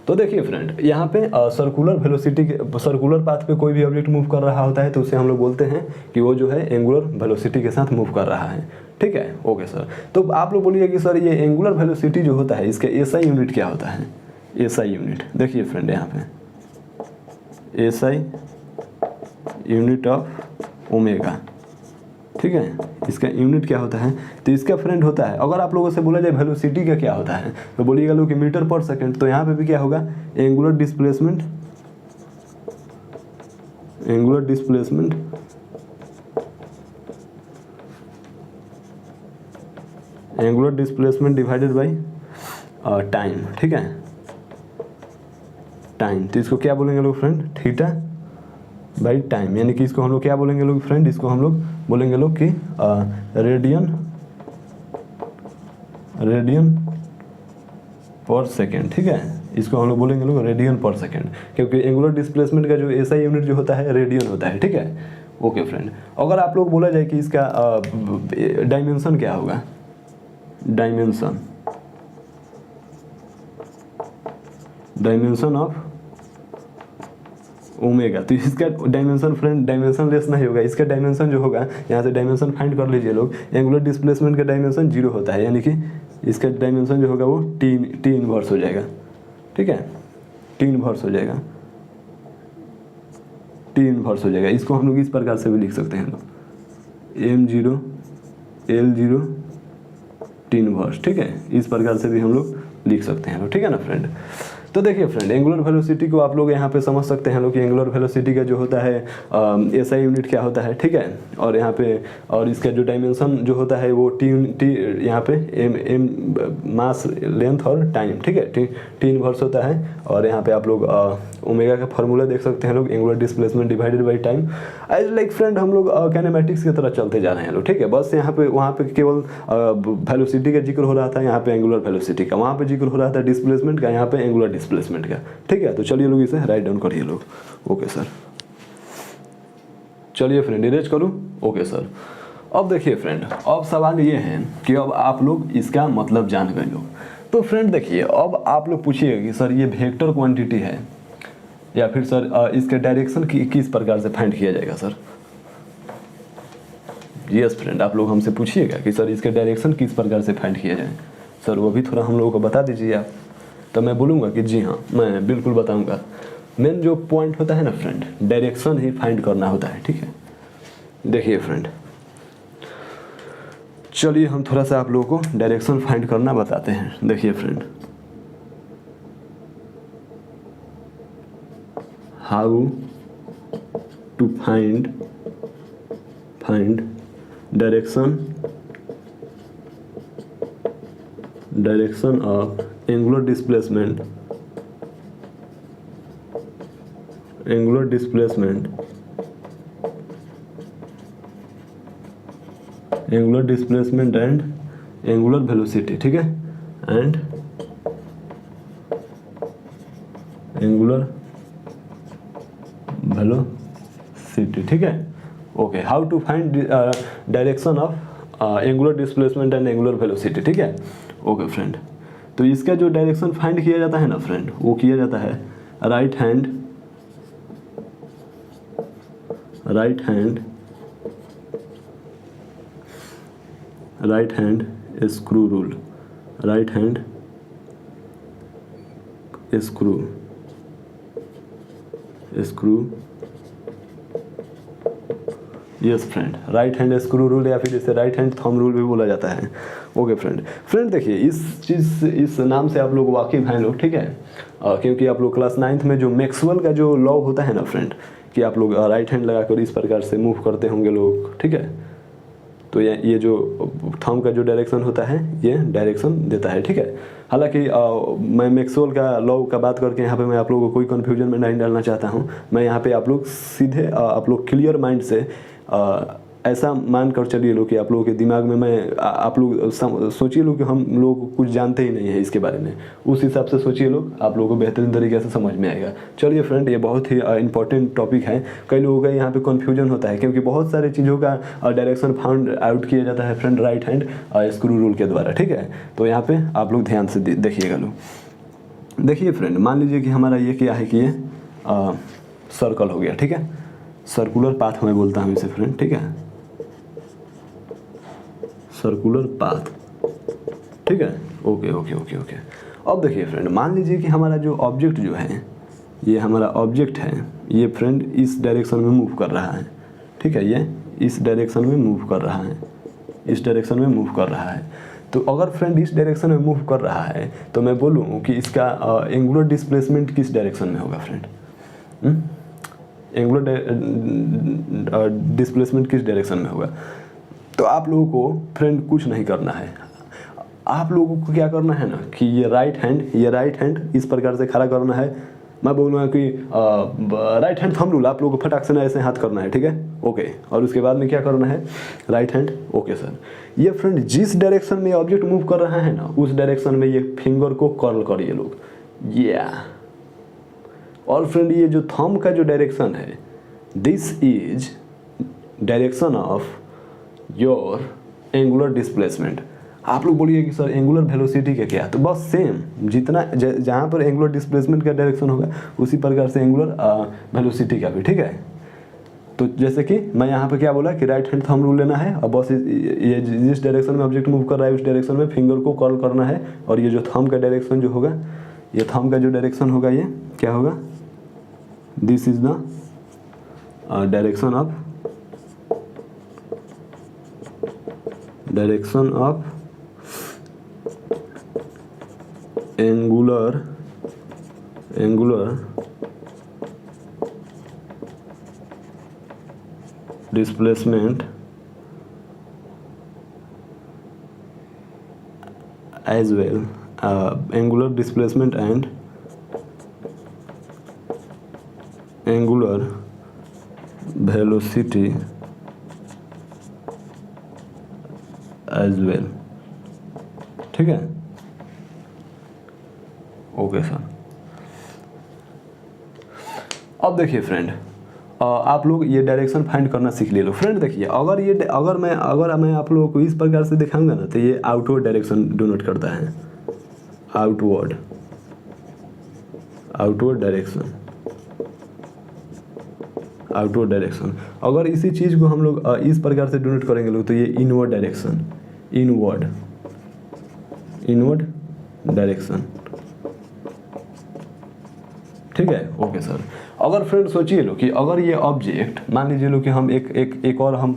तो देखिए फ्रेंड, यहाँ पे सर्कुलर वेलोसिटी के सर्कुलर पाथ पे कोई भी ऑब्जेक्ट मूव कर रहा होता है तो उसे हम लोग बोलते हैं कि वो जो है एंगुलर वेलोसिटी के साथ मूव कर रहा है। ठीक है, ओके सर। तो आप लोग बोलिए कि सर ये एंगुलर वेलोसिटी जो होता है इसका एसआई यूनिट क्या होता है? एसआई यूनिट देखिए फ्रेंड, यहाँ पे एसआई यूनिट ऑफ ओमेगा। ठीक है, इसका यूनिट क्या होता है? तो इसका फ्रेंड होता है, अगर आप लोगों से बोला जाए वेलोसिटी का क्या होता है तो बोलिएगा लोग कि मीटर पर सेकंड। तो यहाँ पे भी क्या होगा? Angular displacement, angular displacement angular displacement divided by time. ठीक है, टाइम, तो इसको क्या बोलेंगे लोग फ्रेंड? थीटा बाई टाइम, यानी कि इसको हम लोग क्या बोलेंगे लोग फ्रेंड? इसको हम लोग बोलेंगे लोग कि रेडियन पर सेकेंड। ठीक है, इसको हम लोग बोलेंगे लोग रेडियन पर सेकेंड, क्योंकि एंगुलर डिस्प्लेसमेंट का जो एसआई यूनिट जो होता है रेडियन होता है। ठीक है, ओके फ्रेंड। अगर आप लोग बोला जाए कि इसका डायमेंशन क्या होगा? डायमेंशन ऑफ ओमेगा, तो इसका डायमेंशन फ्रेंड डायमेंशन लेस नहीं होगा। इसका डायमेंशन जो होगा, यहाँ से डायमेंशन फाइंड कर लीजिए लोग, एंगुलर डिस्प्लेसमेंट का डायमेंशन 0 होता है, यानी कि इसका डायमेंशन जो होगा वो टी इनवर्स हो जाएगा। ठीक है, टी इनवर्स हो जाएगा, टी इनवर्स हो जाएगा। इसको हम लोग इस प्रकार से भी लिख सकते हैं लोग, M0 L0 टी इनवर्स। ठीक है, इस प्रकार से भी हम लोग लिख सकते हैं लोग। ठीक है ना फ्रेंड। तो देखिए फ्रेंड, एंगुलर वेलोसिटी को आप लोग यहाँ पे समझ सकते हैं लोग कि एंगुलर वेलोसिटी का जो होता है एसआई यूनिट क्या होता है। ठीक है, और यहाँ पे और इसका जो डायमेंशन जो होता है वो टी यहाँ पे एम मास लेंथ और टाइम। ठीक है, टी इनवर्स होता है। और यहाँ पे आप लोग ओमेगा का फॉर्मूला देख सकते हैं लोग, angular displacement divided by time. As like friend हम लोग काइनेमैटिक्स की तरह चलते जा रहे हैं लोग। ठीक है, बस यहाँ पे वहाँ पे केवल वेलोसिटी का जिक्र हो रहा था, यहाँ पे एंगुलर वेलोसिटी का, वहाँ पे जिक्र हो रहा था डिस्प्लेसमेंट का, यहाँ पे एंगुलर डिस्प्लेसमेंट का। ठीक है, तो चलिए लोग इसे राइट डाउन करिए लोग। ओके सर, चलिए फ्रेंड इरेज करूँ। ओके सर, अब देखिए फ्रेंड, अब सवाल ये है कि अब आप लोग इसका मतलब जान गए लोग। तो फ्रेंड देखिए, अब आप लोग पूछिएगा कि सर ये वेक्टर क्वांटिटी है या फिर सर इसके डायरेक्शन किस प्रकार से फाइंड किया जाएगा सर? यस फ्रेंड, आप लोग हमसे पूछिएगा कि सर इसके डायरेक्शन किस प्रकार से फाइंड किया जाए। सर वो भी थोड़ा हम लोगों को बता दीजिए आप। तो मैं बोलूँगा कि जी हाँ, मैं बिल्कुल बताऊँगा। मेन जो पॉइंट होता है ना फ्रेंड, डायरेक्शन ही फाइंड करना होता है। ठीक है, देखिए फ्रेंड, चलिए हम थोड़ा सा आप लोगों को डायरेक्शन फाइंड करना बताते हैं। देखिए friend, how to find direction of angular displacement and angular velocity. ठीक है, एंड एंगुलर वेलोसिटी। ठीक है, okay, how to find direction of angular displacement and angular velocity. ठीक है, ओके फ्रेंड। तो इसका जो डायरेक्शन फाइंड किया जाता है ना फ्रेंड, वो किया जाता है right hand screw rule, right hand screw yes friend, right hand screw rule या फिर इसे राइट हैंड थंब रूल भी बोला जाता है। ओके फ्रेंड देखिए, इस नाम से आप लोग वाकिफ हैं लोग। ठीक है, क्योंकि आप लोग क्लास 9th में जो मैक्सवेल का जो लॉ होता है ना फ्रेंड, कि आप लोग राइट हैंड लगाकर इस प्रकार से मूव करते होंगे लोग। ठीक है, तो ये जो थंब का जो डायरेक्शन होता है ये डायरेक्शन देता है। ठीक है, हालांकि मैं मैक्सवेल का लॉ का बात करके यहाँ पे मैं आप लोगों को कोई कन्फ्यूजन में नहीं डालना चाहता हूँ। मैं यहाँ पे आप लोग सीधे आप लोग क्लियर माइंड से ऐसा मान कर चलिए लो कि आप लोगों के दिमाग में मैं आप लोग सोचिए लो कि हम लोग कुछ जानते ही नहीं है इसके बारे में, उस हिसाब से सोचिए लोग, आप लोगों को बेहतरीन तरीके से समझ में आएगा। चलिए फ्रेंड, ये बहुत ही इंपॉर्टेंट टॉपिक है। कई लोगों का यहाँ पे कन्फ्यूजन होता है क्योंकि बहुत सारी चीज़ों का डायरेक्शन फाउंड आउट किया जाता है friend right hand screw rule के द्वारा, ठीक है। तो यहाँ पे आप लोग ध्यान से देखिएगा लोग। देखिए फ्रेंड, मान लीजिए कि हमारा ये क्या है कि ये सर्कल हो गया, ठीक है। सर्कुलर पाथ मैं बोलता हूँ इसे फ्रेंड, ठीक है, सर्कुलर पाथ, ठीक है। Okay okay okay okay. अब देखिए फ्रेंड, मान लीजिए कि हमारा जो ऑब्जेक्ट जो है, ये हमारा ऑब्जेक्ट है, ये फ्रेंड इस डायरेक्शन में मूव कर रहा है, ठीक है। ये इस डायरेक्शन में मूव कर रहा है, इस डायरेक्शन में मूव कर रहा है। तो अगर फ्रेंड इस डायरेक्शन में मूव कर रहा है तो मैं बोलूँ कि इसका एंगुलर डिस्प्लेसमेंट किस डायरेक्शन में होगा फ्रेंड? एंगुलर डिस्प्लेसमेंट किस डायरेक्शन में होगा? तो आप लोगों को फ्रेंड कुछ नहीं करना है, आप लोगों को क्या करना है ना कि ये राइट हैंड इस प्रकार से खड़ा करना है। मैं बोलूँगा कि राइट हैंड थंब रूल आप लोगों को फटाक से ना ऐसे हाथ करना है, ठीक है, ओके। और उसके बाद में क्या करना है, राइट हैंड, ओके सर। ये फ्रेंड जिस डायरेक्शन में ऑब्जेक्ट मूव कर रहा है ना, उस डायरेक्शन में ये फिंगर को कर्ल करिए लोग, और फ्रेंड ये जो थंब का जो डायरेक्शन है, this is direction of your angular displacement. आप लोग बोलिए कि सर एंगुलर वेलोसिटी का क्या? तो बस सेम, जितना जहाँ पर एंगुलर डिस्प्लेसमेंट का डायरेक्शन होगा उसी प्रकार से एंगुलर वेलोसिटी का भी, ठीक है। तो जैसे कि मैं यहाँ पे क्या बोला कि राइट हैंड थंब रूल लेना है, और बस ये जिस डायरेक्शन में ऑब्जेक्ट मूव कर रहा है उस डायरेक्शन में फिंगर को कर्ल करना है, और ये जो थंब का डायरेक्शन जो होगा, ये थंब का जो डायरेक्शन होगा ये क्या होगा, this is the direction of angular displacement as well, angular displacement and angular velocity as well, ठीक है, ओके सर। अब देखिए फ्रेंड, आप लोग ये डायरेक्शन फाइंड करना सीख ले लो फ्रेंड। देखिए अगर मैं आप लोगों को इस प्रकार से दिखाऊंगा ना, तो ये आउटवर्ड डायरेक्शन डिनोट करता है, आउटवर्ड डायरेक्शन। अगर इसी चीज़ को हम लोग इस प्रकार से डिनोट करेंगे लोग, तो ये इनवर्ड डायरेक्शन, ठीक है, ओके सर। अगर फ्रेंड सोचिए लो कि अगर ये ऑब्जेक्ट, मान लीजिए लो कि हम एक और हम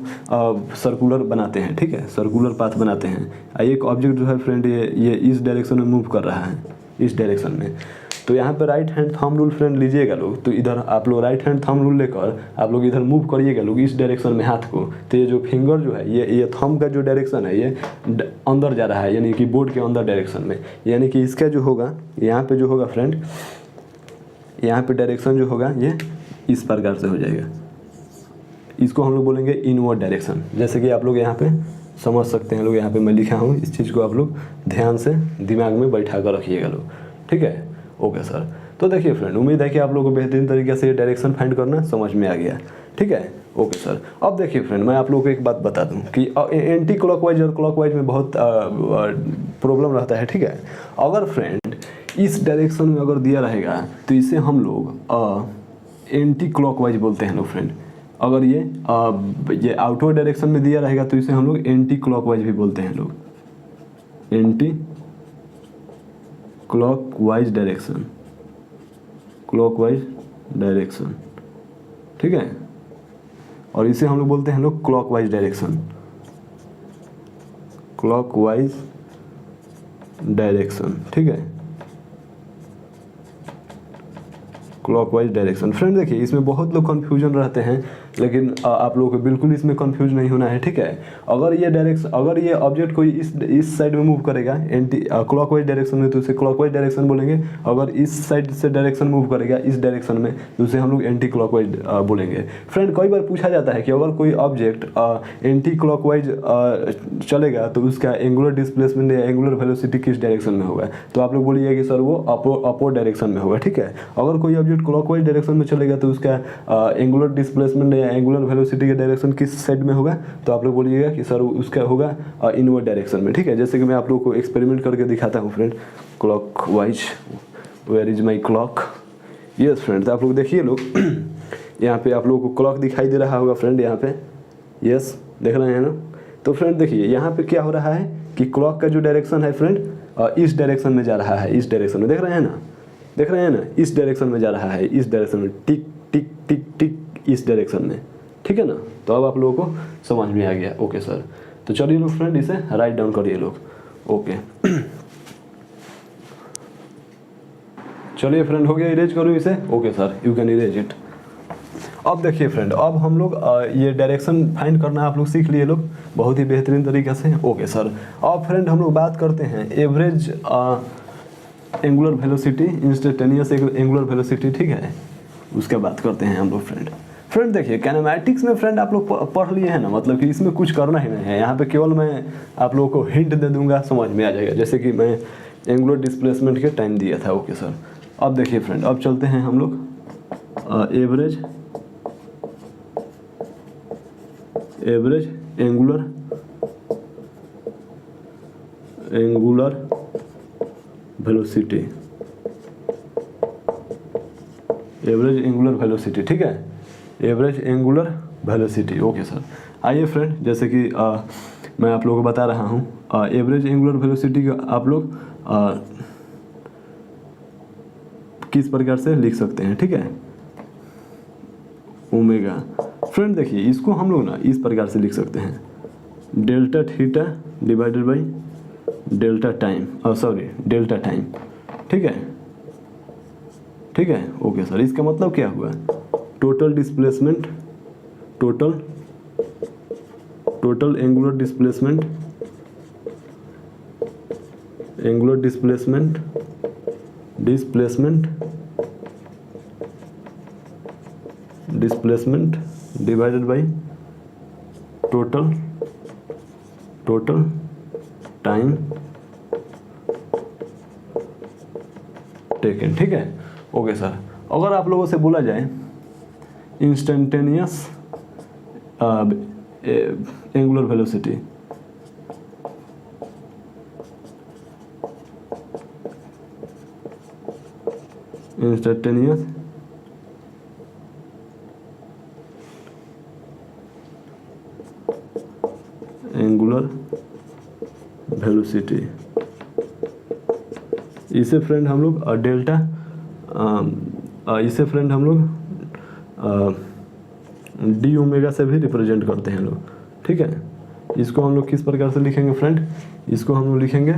सर्कुलर बनाते हैं, ठीक है, सर्कुलर पाथ बनाते हैं, एक ऑब्जेक्ट जो है फ्रेंड ये इस डायरेक्शन में मूव कर रहा है, इस डायरेक्शन में। तो यहाँ पे right hand thumb rule friend लीजिएगा लोग, तो इधर आप लोग राइट हैंड थंब रूल लेकर आप लोग इधर मूव करिएगा लोग इस डायरेक्शन में हाथ को। तो ये जो फिंगर जो है, ये थंब का जो डायरेक्शन है ये अंदर जा रहा है, यानी कि बोर्ड के अंदर डायरेक्शन में, यानी कि इसका जो होगा यहाँ पे जो होगा फ्रेंड, यहाँ पे डायरेक्शन जो होगा ये इस प्रकार से हो जाएगा। इसको हम लोग बोलेंगे इनवर्ड डायरेक्शन। जैसे कि आप लोग यहाँ पे समझ सकते हैं लोग, यहाँ पे मैं लिखा हूँ, इस चीज़ को आप लोग ध्यान से दिमाग में बैठा कर रखिएगा लोग, ठीक है, ओके सर। तो देखिए फ्रेंड, उम्मीद है कि आप लोगों को बेहतरीन तरीके से डायरेक्शन फाइंड करना समझ में आ गया, ठीक है, ओके सर। अब देखिए फ्रेंड, मैं आप लोगों को एक बात बता दूं कि एंटी क्लॉकवाइज और क्लॉकवाइज में बहुत प्रॉब्लम रहता है, ठीक है। अगर फ्रेंड इस डायरेक्शन में अगर दिया रहेगा तो इसे हम लोग एंटी क्लॉकवाइज बोलते हैं लोग फ्रेंड। अगर ये आउटवर्ड डायरेक्शन में दिया रहेगा तो इसे हम लोग एंटी क्लॉकवाइज भी बोलते हैं लोग, एंटी क्लॉकवाइज डायरेक्शन, ठीक है। और इसे हम लोग बोलते हैं लोग क्लॉकवाइज डायरेक्शन, ठीक है, क्लॉकवाइज डायरेक्शन। फ्रेंड देखिए इसमें बहुत लोग कंफ्यूजन रहते हैं, लेकिन आप लोगों को बिल्कुल इसमें कंफ्यूज नहीं होना है, ठीक है। अगर ये डायरेक्शन, अगर ये ऑब्जेक्ट कोई इस साइड में मूव करेगा एंटी क्लॉकवाइज डायरेक्शन में, तो उसे क्लॉकवाइज डायरेक्शन बोलेंगे। अगर इस साइड से डायरेक्शन मूव करेगा इस डायरेक्शन में, तो उसे हम लोग एंटी क्लॉकवाइज बोलेंगे। फ्रेंड कई बार पूछा जाता है कि अगर कोई ऑब्जेक्ट एंटी क्लॉकवाइज चलेगा तो उसका एंगुलर डिस्प्लेसमेंट या एंगुलर वेलोसिटी किस डायरेक्शन में होगा, तो आप लोग बोलिए कि सर वो अपोर डायरेक्शन में होगा, ठीक है। अगर कोई ऑब्जेक्ट क्लॉकवाइज डायरेक्शन में चलेगा तो उसका एंगुलर डिस्प्लेसमेंट या एंगुलर वेलोसिटी का डायरेक्शन किस साइड में होगा, तो आप लोग बोलिएगा कि सर उसका होगा इनवर्ड डायरेक्शन में, ठीक है। जैसे कि मैं आप लोगों को एक्सपेरिमेंट करके दिखाता हूँ friend, clockwise, where is my clock. Yes friend, तो आप लोग देखिए लोग यहाँ पे आप लोगों को क्लॉक दिखाई दे रहा होगा फ्रेंड, यहाँ पे यस देख रहे हैं ना। तो फ्रेंड देखिए यहाँ पे क्या हो रहा है कि क्लॉक का जो डायरेक्शन है फ्रेंड इस डायरेक्शन में जा रहा है, इस डायरेक्शन में, देख रहे हैं ना, देख रहे हैं ना, इस डायरेक्शन में जा रहा है, इस डायरेक्शन में, टिक टिक टिक टिक, इस डायरेक्शन में, ठीक है ना। तो अब आप लोगों को समझ में आ गया, ओके सर। तो चलिए लोग फ्रेंड इसे राइट डाउन करिए लोग, ओके। चलिए फ्रेंड हो गया, इरेज करूँ इसे, okay sir you can erase it. अब देखिए फ्रेंड, अब हम लोग ये डायरेक्शन फाइंड करना आप लोग सीख लिए लोग बहुत ही बेहतरीन तरीके से, ओके सर। अब फ्रेंड हम लोग बात करते हैं average angular velocity, instantaneous angular velocity, ठीक है, उसका बात करते हैं हम लोग फ्रेंड देखिए काइनेमैटिक्स में फ्रेंड आप लोग पढ़ लिए हैं ना, मतलब कि इसमें कुछ करना ही नहीं है, यहाँ पे केवल मैं आप लोगों को हिंट दे दूंगा, समझ में आ जाएगा। जैसे कि मैं एंगुलर डिस्प्लेसमेंट के टाइम दिया था, ओके सर। अब देखिए फ्रेंड, अब चलते हैं हम लोग average angular velocity, average angular velocity, ठीक है, average angular velocity, okay sir. आइए फ्रेंड, जैसे कि मैं आप लोगों को बता रहा हूँ एवरेज एंगुलर वेलोसिटी का आप लोग किस प्रकार से लिख सकते हैं, ठीक है, ओमेगा। फ्रेंड देखिए इसको हम लोग ना इस प्रकार से लिख सकते हैं, delta theta divided by delta time, delta time, ठीक है, ठीक है, ओके सर। इसका मतलब क्या हुआ, total displacement, total angular displacement, displacement divided by total time taken, ठीक है, ओके सर। अगर आप लोगों से बोला जाए instantaneous angular velocity, instantaneous angular velocity, इसे फ्रेंड हम लोग डेल्टा, इसे फ्रेंड हम लोग डी ओमेगा से भी रिप्रेजेंट करते हैं लोग, ठीक है। इसको हम लोग किस प्रकार से लिखेंगे फ्रेंड, इसको हम लोग लिखेंगे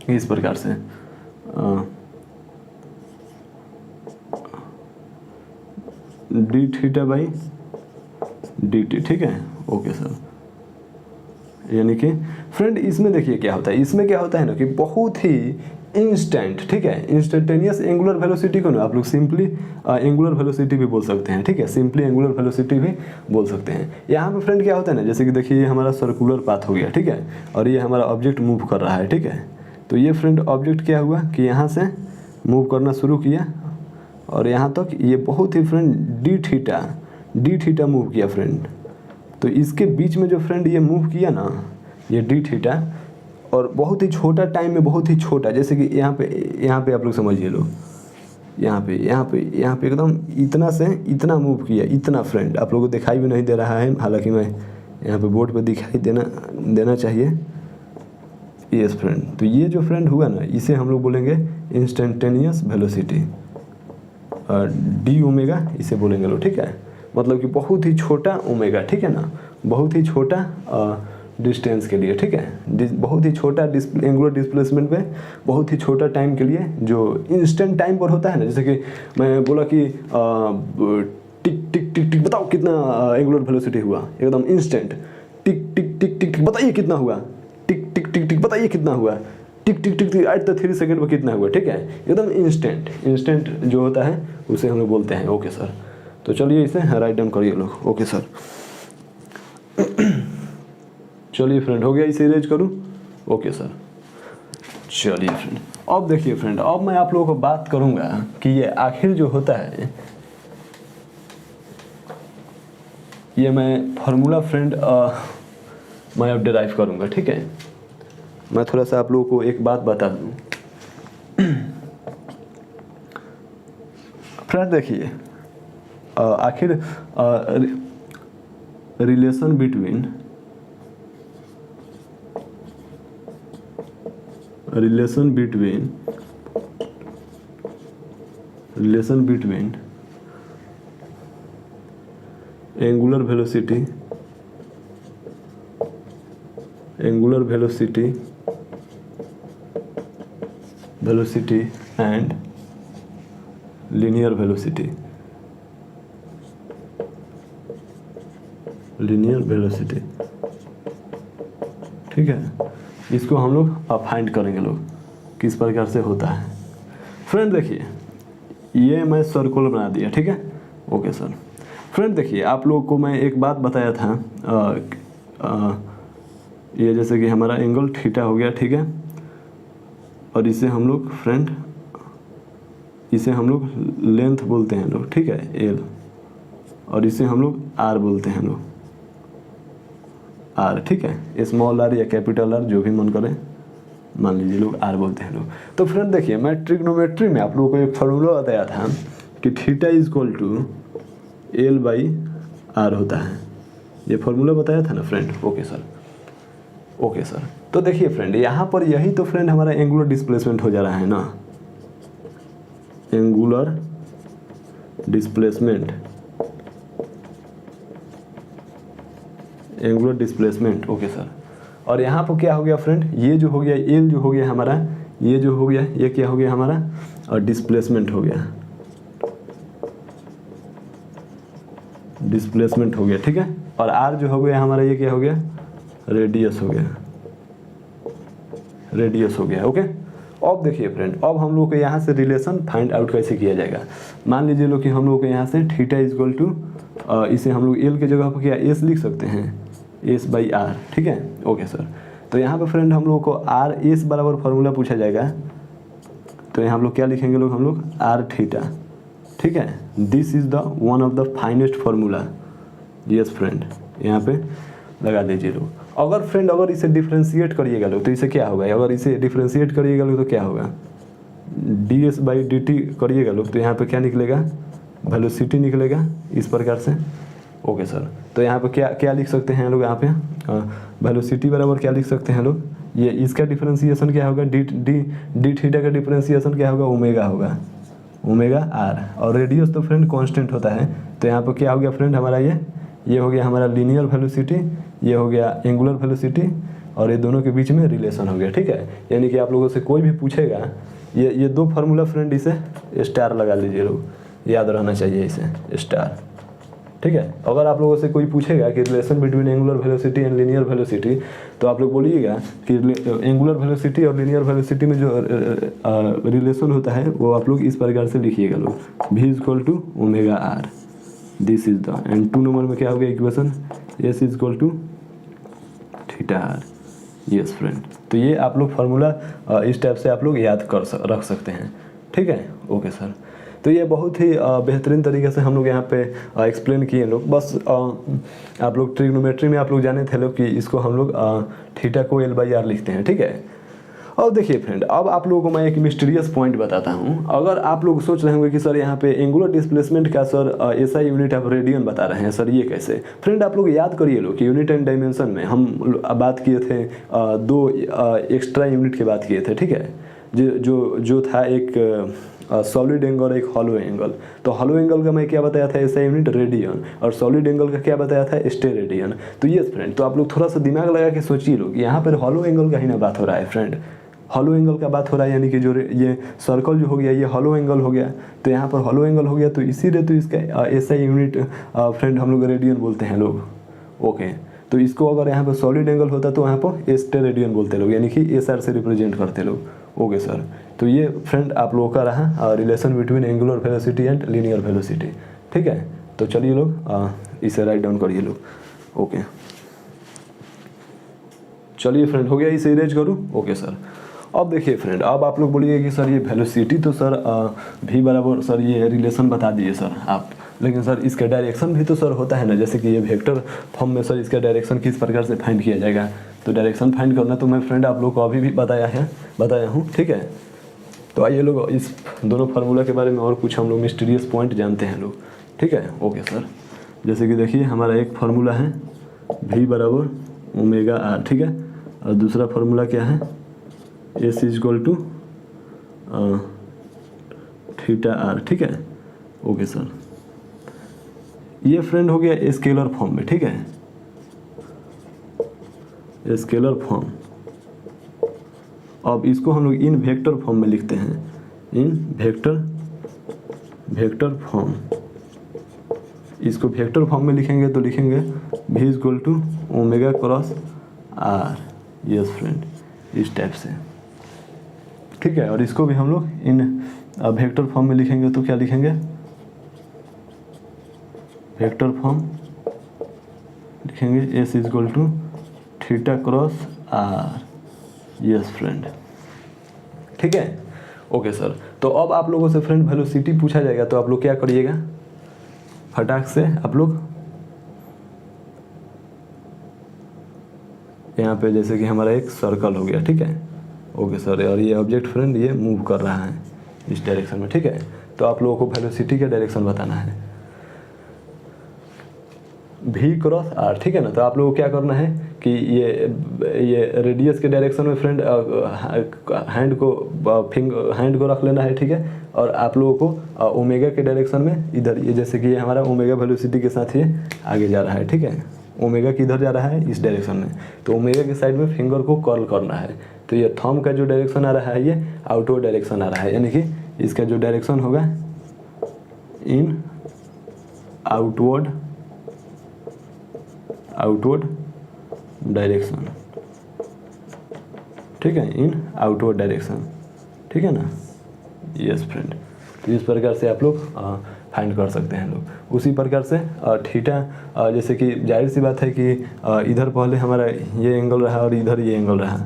इस प्रकार से, D theta by d t, ठीक है, ओके सर। यानी कि फ्रेंड इसमें देखिए क्या होता है, इसमें क्या होता है ना कि बहुत ही इंस्टेंट, ठीक है, इंस्टेंटेनियस एंगुलर वेलोसिटी को ना आप लोग सिंपली एंगुलर वेलोसिटी भी बोल सकते हैं, ठीक है, सिंपली एंगुलर वेलोसिटी भी बोल सकते हैं। यहाँ पे फ्रेंड क्या होता है ना, जैसे कि देखिए ये हमारा सर्कुलर पाथ हो गया, ठीक है, और ये हमारा ऑब्जेक्ट मूव कर रहा है, ठीक है। तो ये फ्रेंड ऑब्जेक्ट क्या हुआ कि यहाँ से मूव करना शुरू किया और यहाँ तक ये बहुत ही फ्रेंड डी थीटा मूव किया फ्रेंड। तो इसके बीच में जो फ्रेंड ये मूव किया ना, ये डी थीटा, और बहुत ही छोटा टाइम में, बहुत ही छोटा, जैसे कि यहाँ पे आप लोग समझिए लोग, यहाँ पे एकदम इतना से इतना मूव किया, इतना फ्रेंड आप लोगों को दिखाई भी नहीं दे रहा है, हालांकि मैं यहाँ पे बोर्ड पे दिखाई देना चाहिए, यस फ्रेंड। तो ये जो फ्रेंड हुआ ना, इसे हम लोग बोलेंगे इंस्टेंटेनियस वेलोसिटी, डी ओमेगा इसे बोलेंगे लोग, ठीक है, मतलब कि बहुत ही छोटा ओमेगा, ठीक है ना, बहुत ही छोटा डिस्टेंस के लिए, ठीक है। बहुत ही छोटा एंगुलर डिस्प्लेसमेंट में बहुत ही छोटा टाइम के लिए जो इंस्टेंट टाइम पर होता है ना, जैसे कि मैं बोला कि टिक टिक टिक टिक बताओ कितना एंगुलर वेलोसिटी हुआ, एकदम इंस्टेंट। टिक टिक टिक टिक बताइए कितना हुआ, टिक टिक टिक टिक बताइए कितना हुआ, टिक टिक टिक टिक एट द 3 सेकंड में कितना हुआ, ठीक है। एकदम इंस्टेंट जो होता है उसे हम लोग बोलते हैं। ओके सर, तो चलिए इसे राइट डाउन करिए लोग। ओके सर, चलिए फ्रेंड, हो गया, इसे इरेज करूँ। ओके सर, चलिए फ्रेंड, अब देखिए फ्रेंड, अब मैं आप लोगों को बात करूंगा कि ये आखिर जो होता है, ये मैं फार्मूला फ्रेंड मैं अब डिराइव करूंगा, ठीक है। मैं थोड़ा सा आप लोगों को एक बात बता दूं फ्रेंड, देखिए आखिर relation between angular velocity and linear velocity, ठीक है। इसको हम लोग फाइंड करेंगे लोग किस प्रकार से होता है। फ्रेंड देखिए, ये मैं सर्कुलर बना दिया, ठीक है। ओके सर, फ्रेंड देखिए, आप लोगों को मैं एक बात बताया था, ये जैसे कि हमारा एंगल थीटा हो गया, ठीक है। और इसे हम लोग फ्रेंड, इसे हम लोग लेंथ बोलते हैं लोग, ठीक है, एल। और इसे हम लोग आर बोलते हैं लोग, आर, ठीक है। स्मॉल आर या कैपिटल आर, जो भी मन करे, मान लीजिए लोग आर बोलते हैं लोग। तो फ्रेंड देखिए, मैं ट्रिग्नोमेट्री में आप लोगों को एक फार्मूला बताया था कि theta is equal to L by R होता है। ये फार्मूला बताया था ना friend. Okay sir, okay sir. तो देखिए फ्रेंड, यहाँ पर यही तो फ्रेंड हमारा एंगुलर डिस्प्लेसमेंट हो जा रहा है ना, एंगुलर डिस्प्लेसमेंट। ओके सर, और यहाँ पर क्या हो गया फ्रेंड, ये जो हो गया एल जो हो गया हमारा, ये जो हो गया, ये क्या हो गया हमारा, और डिस्प्लेसमेंट हो गया, ठीक है। और आर जो हो गया हमारा, ये क्या हो गया, रेडियस हो गया, ओके। अब देखिए फ्रेंड, अब हम लोग को यहाँ से रिलेशन फाइंड आउट कैसे किया जाएगा। मान लीजिए लोग कि हम लोग को यहाँ से थीटा इज इक्वल टू, इसे हम लोग एल के जगह पर क्या एस लिख सकते हैं, एस बाई आर, ठीक है। ओके सर, तो यहाँ पे फ्रेंड हम लोग को आर एस बराबर फार्मूला पूछा जाएगा, तो यहाँ हम लोग क्या लिखेंगे लोग, हम लोग आर थीटा, ठीक है। This is the one of the finest formula. Yes friend, यहाँ पे लगा दीजिए लोग। अगर फ्रेंड, अगर इसे डिफ्रेंशिएट करिएगा लोग, तो इसे क्या होगा, अगर इसे डिफ्रेंशिएट करिएगा लोग तो क्या होगा, D S by d T करिएगा लोग, तो यहाँ पे क्या निकलेगा, वेलोसिटी निकलेगा, इस प्रकार से। ओके सर, तो यहाँ पे क्या लिख सकते हैं लोग, यहाँ पे वेलोसिटी बराबर क्या लिख सकते हैं लोग, ये इसका डिफ्रेंशिएशन क्या होगा, डी थीटा का डिफ्रेंशिएशन क्या होगा, ओमेगा आर। और रेडियस तो फ्रेंड कांस्टेंट होता है, तो यहाँ पर क्या हो गया फ्रेंड हमारा, ये हो गया हमारा लीनियर वेलोसिटी, ये हो गया एंगुलर वेलोसिटी, और ये दोनों के बीच में रिलेशन हो गया, ठीक है। यानी कि आप लोगों से कोई भी पूछेगा, ये दो फार्मूला फ्रेंड, इसे स्टार लगा लीजिए लोग, याद रहना चाहिए इसे स्टार, ठीक है। अगर आप लोगों से कोई पूछेगा कि relation between angular velocity and linear velocity, तो आप लोग बोलिएगा कि एंगुलर वेलोसिटी और लीनियर वेलोसिटी में जो रिलेशन होता है वो आप लोग इस प्रकार से लिखिएगा लोग, v is equal to omega R, this is the, and 2 number में क्या हो गया equation, s is equal to theta R. Yes friend, तो ये आप लोग फार्मूला इस टाइप से आप लोग याद रख सकते हैं, ठीक है। ओके सर, तो ये बहुत ही बेहतरीन तरीके से हम लोग यहाँ पे एक्सप्लेन किए लोग। बस आप लोग ट्रिग्नोमेट्री में आप लोग जाने थे लोग कि इसको हम लोग थीटा को एल बाई आर लिखते हैं, ठीक है। और देखिए फ्रेंड, अब आप लोगों को मैं एक मिस्टीरियस पॉइंट बताता हूँ। अगर आप लोग सोच रहे होंगे कि सर यहाँ पे एंगुलर डिस्प्लेसमेंट का सर ऐसा यूनिट आप रेडियन बता रहे हैं सर, ये कैसे। फ्रेंड आप लोग याद करिए लोग कि यूनिट एंड डायमेंशन में हम बात किए थे, 2 एक्स्ट्रा यूनिट की बात किए थे, ठीक है। जो था एक सॉलिड एंगल और एक हॉलो एंगल। तो हॉलो एंगल का मैं क्या बताया था, ऐसा यूनिट रेडियन, और सॉलिड एंगल का क्या बताया था, स्टेरेडियन। तो यस फ्रेंड, तो आप लोग थोड़ा सा दिमाग लगा के सोचिए लोग, यहाँ पर हॉलो एंगल का ही ना बात हो रहा है फ्रेंड, हॉलो एंगल का बात हो रहा है, यानी कि जो ये सर्कल जो हो गया ये हॉलो एंगल हो गया। तो यहाँ पर हॉलो एंगल हो गया, तो इसीलिए तो इसका ऐसा यूनिट फ्रेंड हम लोग रेडियन बोलते हैं लोग। ओके, तो इसको अगर यहाँ पर सॉलिड एंगल होता तो यहाँ पर स्टेरेडियन बोलते लोग, यानी कि SR से रिप्रेजेंट करते लोग। ओके सर, तो ये फ्रेंड आप लोगों का रहा relation between angular velocity and linear velocity. ठीक है, तो चलिए लोग इसे राइट डाउन करिए लोग। ओके, चलिए फ्रेंड, हो गया, इसे इरेज करूँ। ओके सर, अब देखिए फ्रेंड, अब आप लोग बोलिए कि सर ये वेलोसिटी तो सर भी बराबर सर ये रिलेशन बता दिए सर आप, लेकिन सर इसका डायरेक्शन भी तो सर होता है ना, जैसे कि ये वेक्टर फॉर्म में सर इसका डायरेक्शन किस प्रकार से फाइंड किया जाएगा। तो डायरेक्शन फाइंड करना तो मैं फ्रेंड आप लोग को अभी भी बताया हूँ। ठीक है, तो आइए लोग इस दोनों फार्मूला के बारे में और कुछ हम लोग मिस्टीरियस पॉइंट जानते हैं लोग। ठीक है, ओके सर, जैसे कि देखिए हमारा एक फार्मूला है V बराबर ओमेगा R। ठीक है, और दूसरा फार्मूला क्या है, S equal to theta R। ठीक है, ओके सर, ये फ्रेंड हो गया स्केलर फॉर्म में। ठीक है, स्केलर फॉर्म। अब इसको हम लोग इन वेक्टर फॉर्म में लिखते हैं, इन वेक्टर फॉर्म। इसको वेक्टर फॉर्म में लिखेंगे तो लिखेंगे V equal to omega cross R। Yes friend, इस टाइप से। ठीक है, और इसको भी हम लोग इन वेक्टर फॉर्म में लिखेंगे तो क्या लिखेंगे, वेक्टर फॉर्म लिखेंगे S equal to theta cross R। Yes friend, ठीक है, ओके सर। तो अब आप लोगों से फ्रेंड वेलोसिटी पूछा जाएगा तो आप लोग क्या करिएगा, फटाक से आप लोग यहाँ पे जैसे कि हमारा एक सर्कल हो गया। ठीक है, ओके सर, और ये ऑब्जेक्ट फ्रेंड ये मूव कर रहा है इस डायरेक्शन में। ठीक है, तो आप लोगों को वेलोसिटी का डायरेक्शन बताना है V क्रॉस R। ठीक है ना, तो आप लोगों को क्या करना है कि ये रेडियस के डायरेक्शन में फ्रेंड हैंड को रख लेना है। ठीक है, और आप लोगों को ओमेगा के डायरेक्शन में इधर, ये जैसे कि ये हमारा ओमेगा वेलोसिटी के साथ ये आगे जा रहा है। ठीक है, ओमेगा किधर जा रहा है, इस डायरेक्शन में, तो ओमेगा के साइड में फिंगर को कर्ल करना है। तो ये थंब का जो डायरेक्शन आ रहा है ये आउटवर्ड डायरेक्शन आ रहा है, यानी कि इसका जो डायरेक्शन होगा इन आउटवर्ड डायरेक्शन। ठीक है, इन आउटवर्ड डायरेक्शन। ठीक है ना, यस फ्रेंड, तो इस प्रकार से आप लोग फाइंड कर सकते हैं लोग। उसी प्रकार से थीटा, जैसे कि जाहिर सी बात है कि इधर पहले हमारा ये एंगल रहा और इधर ये एंगल रहा,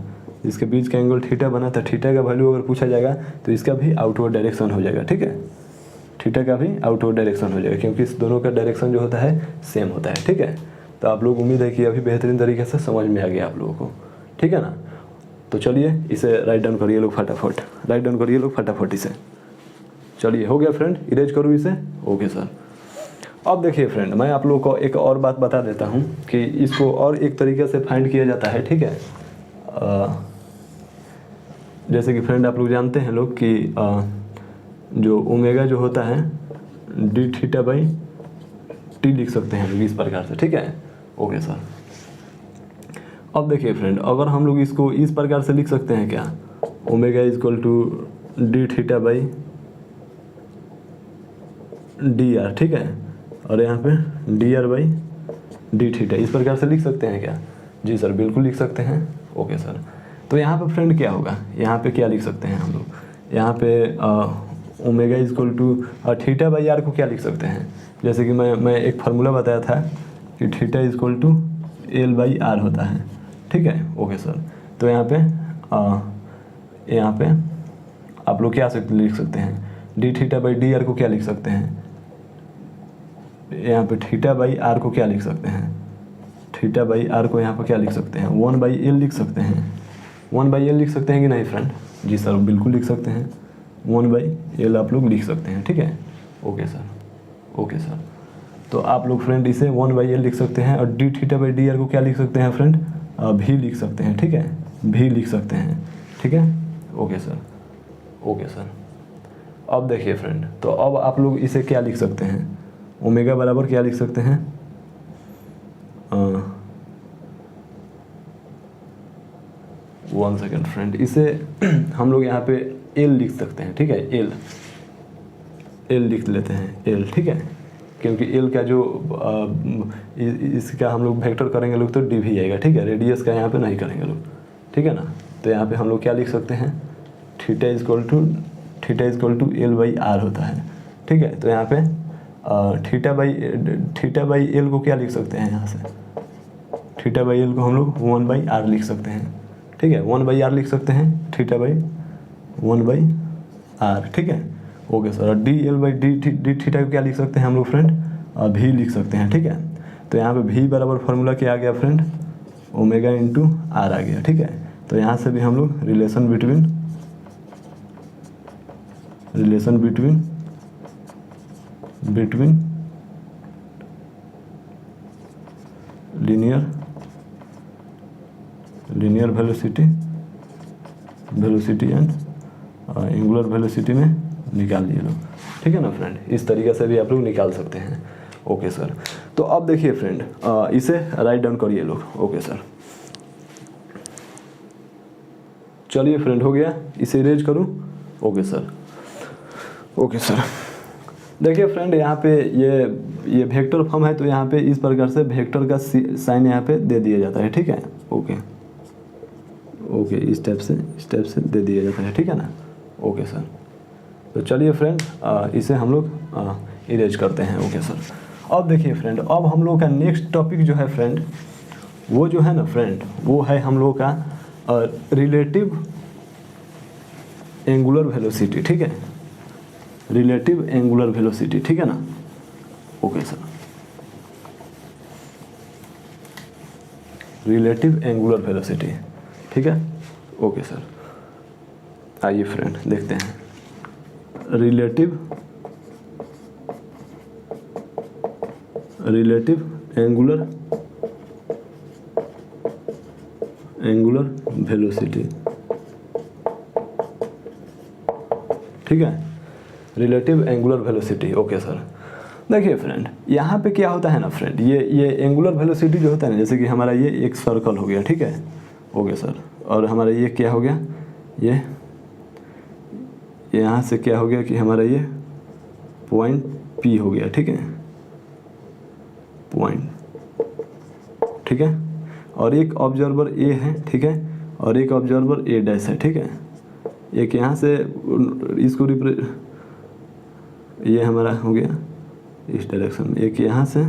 इसके बीच का एंगल थीटा बना था। थीटा का वैल्यू अगर पूछा जाएगा तो इसका भी आउटवर्ड डायरेक्शन हो जाएगा। ठीक है, थीटा का भी आउटवर्ड डायरेक्शन हो जाएगा, क्योंकि इस दोनों का डायरेक्शन जो होता है सेम होता है। ठीक है, तो आप लोग उम्मीद है कि अभी बेहतरीन तरीके से समझ में आ गया आप लोगों को। ठीक है ना, तो चलिए इसे राइट डाउन करिए लोग फटाफट, राइट डाउन करिए लोग फटाफट इसे। चलिए, हो गया फ्रेंड, इरेज करूँ इसे। ओके सर, अब देखिए फ्रेंड, मैं आप लोगों को एक और बात बता देता हूँ कि इसको और एक तरीके से फाइंड किया जाता है। ठीक है, जैसे कि फ्रेंड आप लोग जानते हैं लोग कि जो ओमेगा जो होता है डी थीटा बाई टी लिख सकते हैं लोग इस प्रकार से। ठीक है, ओके सर। अब देखिए फ्रेंड, अगर हम लोग इसको इस प्रकार से लिख सकते हैं क्या, omega equal to D theta by D R. ठीक है, और यहाँ पे D R by D theta, इस प्रकार से लिख सकते हैं क्या? जी सर, बिल्कुल लिख सकते हैं। ओके सर, तो यहाँ पे फ्रेंड क्या होगा, यहाँ पे क्या लिख सकते हैं हम लोग, यहाँ पे omega equal to theta by R को क्या लिख सकते हैं, जैसे कि मैं एक फार्मूला बताया था कि theta equal to L by R होता है। ठीक है, ओके सर। तो यहाँ पे आप लोग क्या लिख सकते हैं, D theta by D are को क्या लिख सकते हैं, यहाँ पे थीटा बाई आर को क्या लिख सकते हैं, थीटा बाई आर को यहाँ पर क्या लिख सकते हैं, 1/L लिख सकते हैं। 1/L लिख सकते हैं कि नहीं फ्रेंड? जी सर, बिल्कुल लिख सकते हैं, 1/L आप लोग लिख सकते हैं। ठीक है, ओके सर, ओके सर। तो आप लोग फ्रेंड इसे 1/L लिख सकते हैं, और D theta by D are को क्या लिख सकते हैं फ्रेंड, भी लिख सकते हैं। ठीक है, भी लिख सकते हैं। ठीक है, ओके सर, ओके सर। अब देखिए फ्रेंड, तो अब आप लोग इसे क्या लिख सकते हैं, ओमेगा बराबर क्या लिख सकते हैं, 1 सेकेंड फ्रेंड, इसे हम लोग यहाँ पे एल लिख सकते हैं, ठीक है, एल लिख लेते हैं, एल, ठीक है, क्योंकि एल का जो इसका हम लोग वेक्टर करेंगे लोग तो डी भी आएगा, ठीक है, रेडियस का यहाँ पे नहीं करेंगे लोग, ठीक है ना। तो यहाँ पे हम लोग क्या लिख सकते हैं, theta is equal to L by R होता है, ठीक है। तो यहाँ पे थीटा बाई एल को क्या लिख सकते हैं, यहाँ से थीटा बाई एल को हम लोग 1 बाई आर लिख सकते हैं, ठीक है, 1 बाई आर लिख सकते हैं, थीटा बाई 1 बाई आर, ठीक है, okay sir. D L by D theta को क्या लिख सकते हैं हम लोग फ्रेंड, भी लिख सकते हैं, ठीक है। तो यहाँ पे भी बराबर फार्मूला क्या आ गया फ्रेंड, ओमेगा इंटू आर आ गया, ठीक है। तो यहाँ से भी हम लोग relation between linear velocity and angular velocity में निकाल लिए लोग, ठीक है ना फ्रेंड। इस तरीके से भी आप लोग निकाल सकते हैं, ओके सर। तो अब देखिए फ्रेंड, इसे राइट डाउन करिए लोग, ओके सर। चलिए फ्रेंड, हो गया, इसे इरेज करूं, ओके सर, ओके सर। देखिए फ्रेंड, यहाँ पे ये वेक्टर फॉर्म है, तो यहाँ पे इस प्रकार से वेक्टर का साइन यहाँ पे दे दिया जाता है, ठीक है, ओके, इस स्टेप से दे दिया जाता है, ठीक है ना, ओके सर। तो चलिए फ्रेंड, इसे हम लोग इरेज करते हैं, ओके सर। अब देखिए फ्रेंड, अब हम लोग का नेक्स्ट टॉपिक जो है फ्रेंड, वो जो है ना फ्रेंड, वो है हम लोग का रिलेटिव एंगुलर वेलोसिटी, ठीक है, रिलेटिव एंगुलर वेलोसिटी, ठीक है ना, okay sir, relative angular velocity, ठीक है, ओके सर। आइए फ्रेंड देखते हैं, रिलेटिव एंगुलर वेलोसिटी, ठीक है, relative angular velocity, okay sir. देखिए फ्रेंड, यहाँ पे क्या होता है ना फ्रेंड, ये एंगुलर वेलोसिटी जो होता है ना, जैसे कि हमारा ये एक सर्कल हो गया, ठीक है, ओके सर, और हमारा ये क्या हो गया, ये यहाँ से क्या हो गया कि हमारा ये पॉइंट P हो गया, ठीक है, पॉइंट, ठीक है, और एक ऑब्जर्वर A है, ठीक है, और एक ऑब्जर्वर A डैश है, ठीक है। एक यहाँ से इसको ये हमारा हो गया इस डायरेक्शन में, एक यहाँ से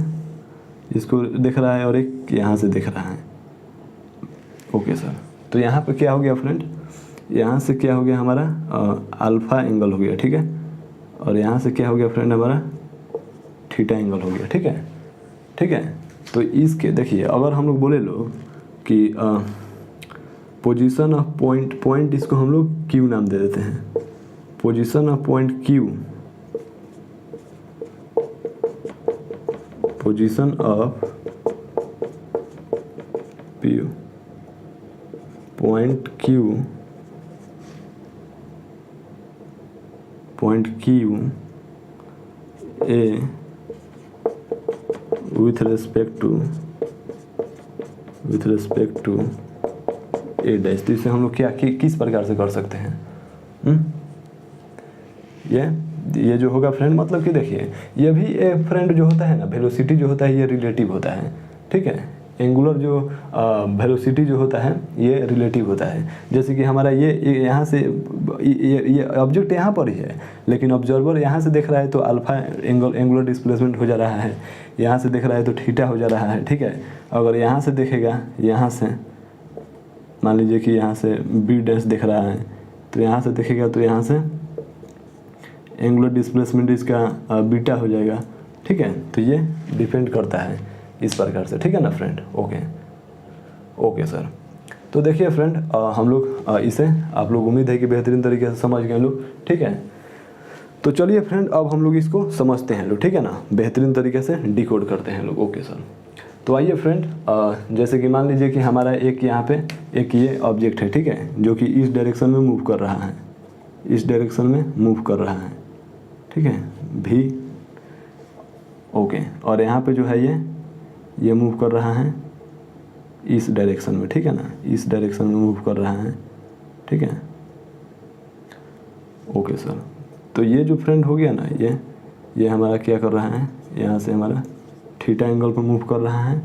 इसको दिख रहा है और एक यहाँ से दिख रहा है, ओके सर। तो यहाँ पे क्या हो गया फ्रेंड, यहाँ से क्या हो गया हमारा अल्फा एंगल हो गया, ठीक है, और यहाँ से क्या हो गया फ्रेंड, हमारा थीटा एंगल हो गया, ठीक है, ठीक है। तो इसके देखिए, अगर हम लोग बोले लोग कि पोजीशन ऑफ पॉइंट इसको हम लोग Q नाम दे देते हैं, position of point Q, position of point Q A with respect to A dash. तो इसे हम लोग क्या किस प्रकार से कर सकते हैं, ये जो होगा फ्रेंड, मतलब कि देखिए, ये भी एक फ्रेंड जो होता है ना, वेलोसिटी जो होता है ये रिलेटिव होता है, ठीक है, एंगुलर जो वेलोसिटी जो होता है ये रिलेटिव होता है। जैसे कि हमारा ये यहाँ से ये ऑब्जेक्ट यहाँ पर ही है, लेकिन ऑब्जर्वर यहाँ से देख रहा है तो अल्फा एंगुलर डिस्प्लेसमेंट हो जा रहा है, यहाँ से देख रहा है तो थीटा हो जा रहा है, ठीक है। अगर यहाँ से देखेगा, यहाँ से मान लीजिए कि यहाँ से बी डैश दिख रहा है, तो यहाँ से देखेगा तो यहाँ से एंगुलर डिस्प्लेसमेंट इसका बीटा हो जाएगा, ठीक है। तो ये डिपेंड करता है इस प्रकार से, ठीक है ना फ्रेंड, ओके सर। तो देखिए फ्रेंड, हम लोग इसे आप लोग उम्मीद है कि बेहतरीन तरीके से समझ गए लोग, ठीक है। तो चलिए फ्रेंड, अब हम लोग इसको समझते हैं लोग, ठीक है ना, बेहतरीन तरीके से डिकोड करते हैं लोग, ओके सर। तो आइए फ्रेंड, जैसे कि मान लीजिए कि हमारा एक यहाँ पे एक ये ऑब्जेक्ट है, ठीक है, जो कि इस डायरेक्शन में मूव कर रहा है, इस डायरेक्शन में मूव कर रहा है, ठीक है, भी ओके। और यहाँ पे जो है ये मूव कर रहा है इस डायरेक्शन में, ठीक है ना, इस डायरेक्शन में मूव कर रहा है, ठीक है, ओके सर। तो ये जो फ्रेंड हो गया ना, ये हमारा क्या कर रहा है, यहाँ से हमारा थीटा एंगल पर मूव कर रहा है,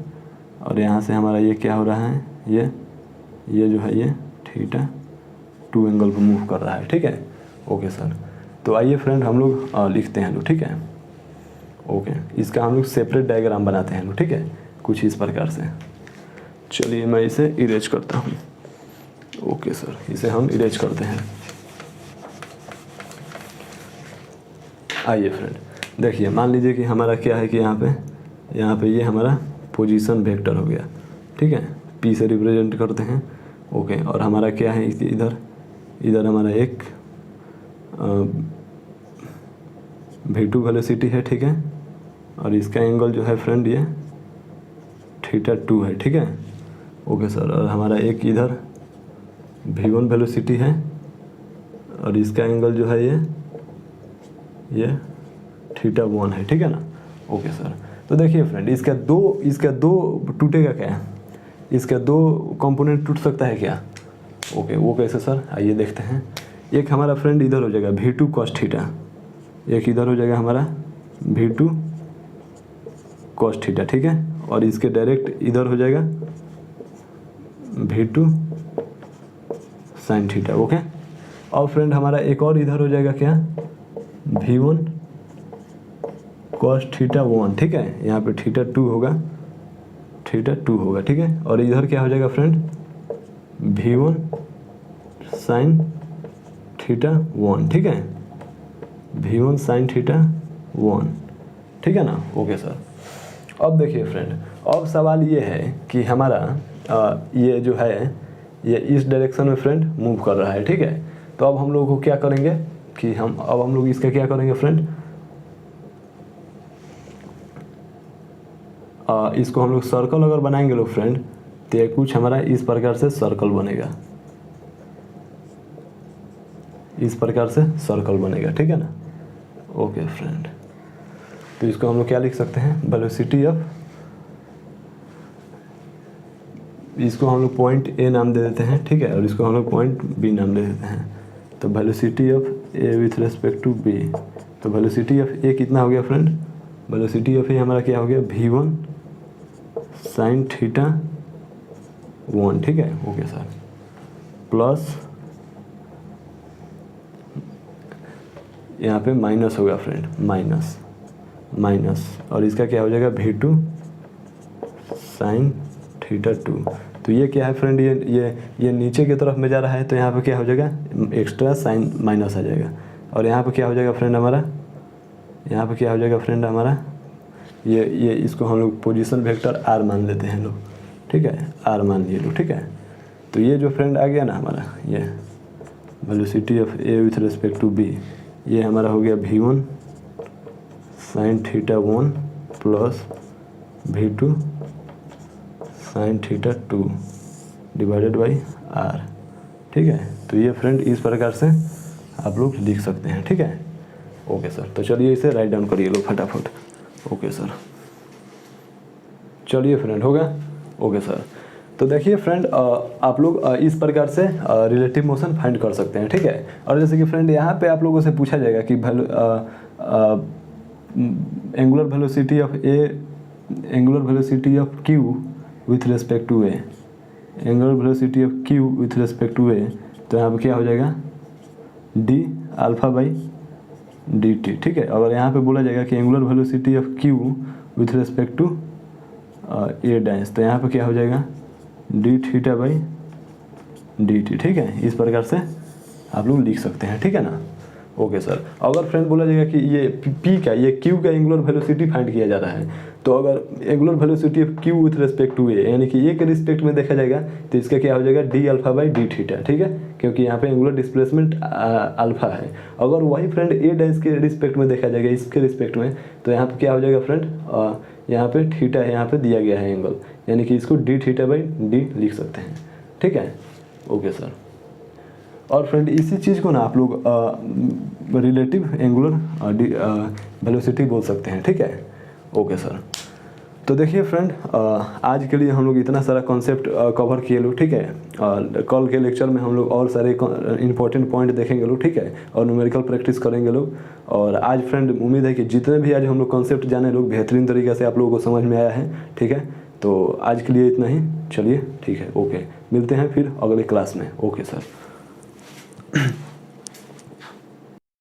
और यहाँ से हमारा ये क्या हो रहा है, ये जो है ये थीटा 2 एंगल पर मूव कर रहा है, ठीक है, ओके सर। तो आइए फ्रेंड हम लोग लिखते हैं लोग, ठीक है, ओके। इसका हम लोग सेपरेट डायग्राम बनाते हैं लोग, ठीक है, कुछ इस प्रकार से। चलिए मैं इसे इरेज करता हूँ, ओके सर, इसे हम इरेज करते हैं। आइए फ्रेंड देखिए, मान लीजिए कि हमारा क्या है कि यहाँ पे ये हमारा पोजीशन वेक्टर हो गया, ठीक है, पी से रिप्रेजेंट करते हैं, ओके। और हमारा क्या है इधर हमारा एक v2 वेलोसिटी है, ठीक है, और इसका एंगल जो है फ्रेंड ये थीटा 2 है, ठीक है, ओके सर। और हमारा एक इधर v1 वेलोसिटी है, और इसका एंगल जो है ये थीटा 1 है, ठीक है ना, ओके सर। तो देखिए फ्रेंड, इसका दो टूटेगा क्या, इसका 2 कंपोनेंट टूट सकता है क्या, ओके, वो कैसे सर, आइए देखते हैं। एक हमारा फ्रेंड इधर हो जाएगा v2 cos थीटा, एक इधर हो जाएगा हमारा v2 cos थीटा, ठीक है, और इसके डायरेक्ट इधर हो जाएगा v2 sin थीटा, ओके। और फ्रेंड हमारा एक और इधर हो जाएगा क्या, v1 cos थीटा 1, ठीक है, यहाँ पे थीटा 2 होगा, ठीक है। और इधर क्या हो जाएगा फ्रेंड, v1 sin थीटा 1, ठीक है, v1 sin थीटा 1, ठीक है ना, ओके सर। अब देखिए फ्रेंड, अब सवाल ये है कि हमारा ये जो है ये इस डायरेक्शन में फ्रेंड मूव कर रहा है, ठीक है। तो अब हम लोग को क्या करेंगे कि हम लोग इसका क्या करेंगे फ्रेंड, इसको हम लोग सर्कल अगर बनाएंगे लोग फ्रेंड, तो ये कुछ हमारा इस प्रकार से सर्कल बनेगा, इस प्रकार से सर्कल बनेगा, ठीक है ना, ओके फ्रेंड। तो इसको हम लोग क्या लिख सकते हैं, वेलोसिटी ऑफ, इसको हम लोग पॉइंट ए नाम दे देते हैं, ठीक है, और इसको हम लोग पॉइंट बी नाम दे देते हैं। तो velocity of A with respect to B, तो वेलोसिटी ऑफ ए कितना हो गया फ्रेंड, वेलोसिटी ऑफ ए हमारा क्या हो गया, v1 sin थीटा 1, ठीक है, ओके सर, प्लस यहाँ पे माइनस होगा फ्रेंड, माइनस, और इसका क्या हो जाएगा v2 sin थीटा 2। तो ये क्या है फ्रेंड, ये नीचे की तरफ में जा रहा है, तो यहाँ पे क्या हो जाएगा, एक्स्ट्रा साइन माइनस आ जाएगा। और यहाँ पे क्या हो जाएगा फ्रेंड हमारा, ये इसको हम लोग पोजीशन वेक्टर r मान लेते हैं लोग, ठीक है, r मान लिए लोग, ठीक है। तो ये जो फ्रेंड आ गया ना हमारा, ये velocity of a with respect to b, ये हमारा हो गया v1 sin theta 1 plus v2 sin theta 2 divided by r, ठीक है। तो ये फ्रेंड इस प्रकार से आप लोग लिख सकते हैं, ठीक है, ओके सर। तो चलिए इसे राइट डाउन करिए लोग फटाफट, ओके सर। चलिए फ्रेंड हो गया, ओके सर। तो देखिए फ्रेंड, आप लोग इस प्रकार से रिलेटिव मोशन फाइंड कर सकते हैं, ठीक है। और जैसे कि फ्रेंड यहाँ पे आप लोगों से पूछा जाएगा कि angular velocity of A, angular velocity of Q with respect to A, angular velocity of Q with respect to A, तो यहाँ पे क्या हो जाएगा, d alpha by d t, ठीक है। अगर यहाँ पे बोला जाएगा कि angular velocity of Q with respect to A dash, तो यहाँ पे क्या हो जाएगा, d theta by d t, ठीक है। इस प्रकार से आप लोग लिख सकते हैं, ठीक है ना, ओके सर। अगर फ्रेंड बोला जाएगा कि ये पी का, ये क्यू का एंगुलर वेलोसिटी फाइंड किया जा रहा है, तो अगर angular velocity of Q with respect to A, यानी कि ए के रिस्पेक्ट में देखा जाएगा, तो इसका क्या हो जाएगा, d alpha by D theta, ठीक है, क्योंकि यहाँ पे एंगुलर डिस्प्लेसमेंट अल्फा है। अगर वही फ्रेंड ए डैश के रिस्पेक्ट में देखा जाएगा, इसके रिस्पेक्ट में, तो यहाँ पे क्या हो जाएगा फ्रेंड, यहाँ पे थीटा है, यहाँ पे दिया गया है एंगल, यानी कि इसको डी थीटा बाई डी लिख सकते हैं, ठीक है, ओके सर। और फ्रेंड इसी चीज़ को ना आप लोग रिलेटिव एंगुलर वेलोसिटी बोल सकते हैं, ठीक है। Okay sir. तो देखिए फ्रेंड, आज के लिए हम लोग इतना सारा कॉन्सेप्ट कवर किए लोग, ठीक है। कल के लेक्चर में हम लोग और सारे इंपॉर्टेंट पॉइंट देखेंगे लोग, ठीक है, और न्यूमेरिकल प्रैक्टिस करेंगे लोग। और आज फ्रेंड उम्मीद है कि जितने भी आज हम लोग कॉन्सेप्ट जाने लोग बेहतरीन तरीके से आप लोगों को समझ में आया है, ठीक है। तो आज के लिए इतना ही, चलिए ठीक है, ओके, मिलते हैं फिर अगले क्लास में। Okay sir.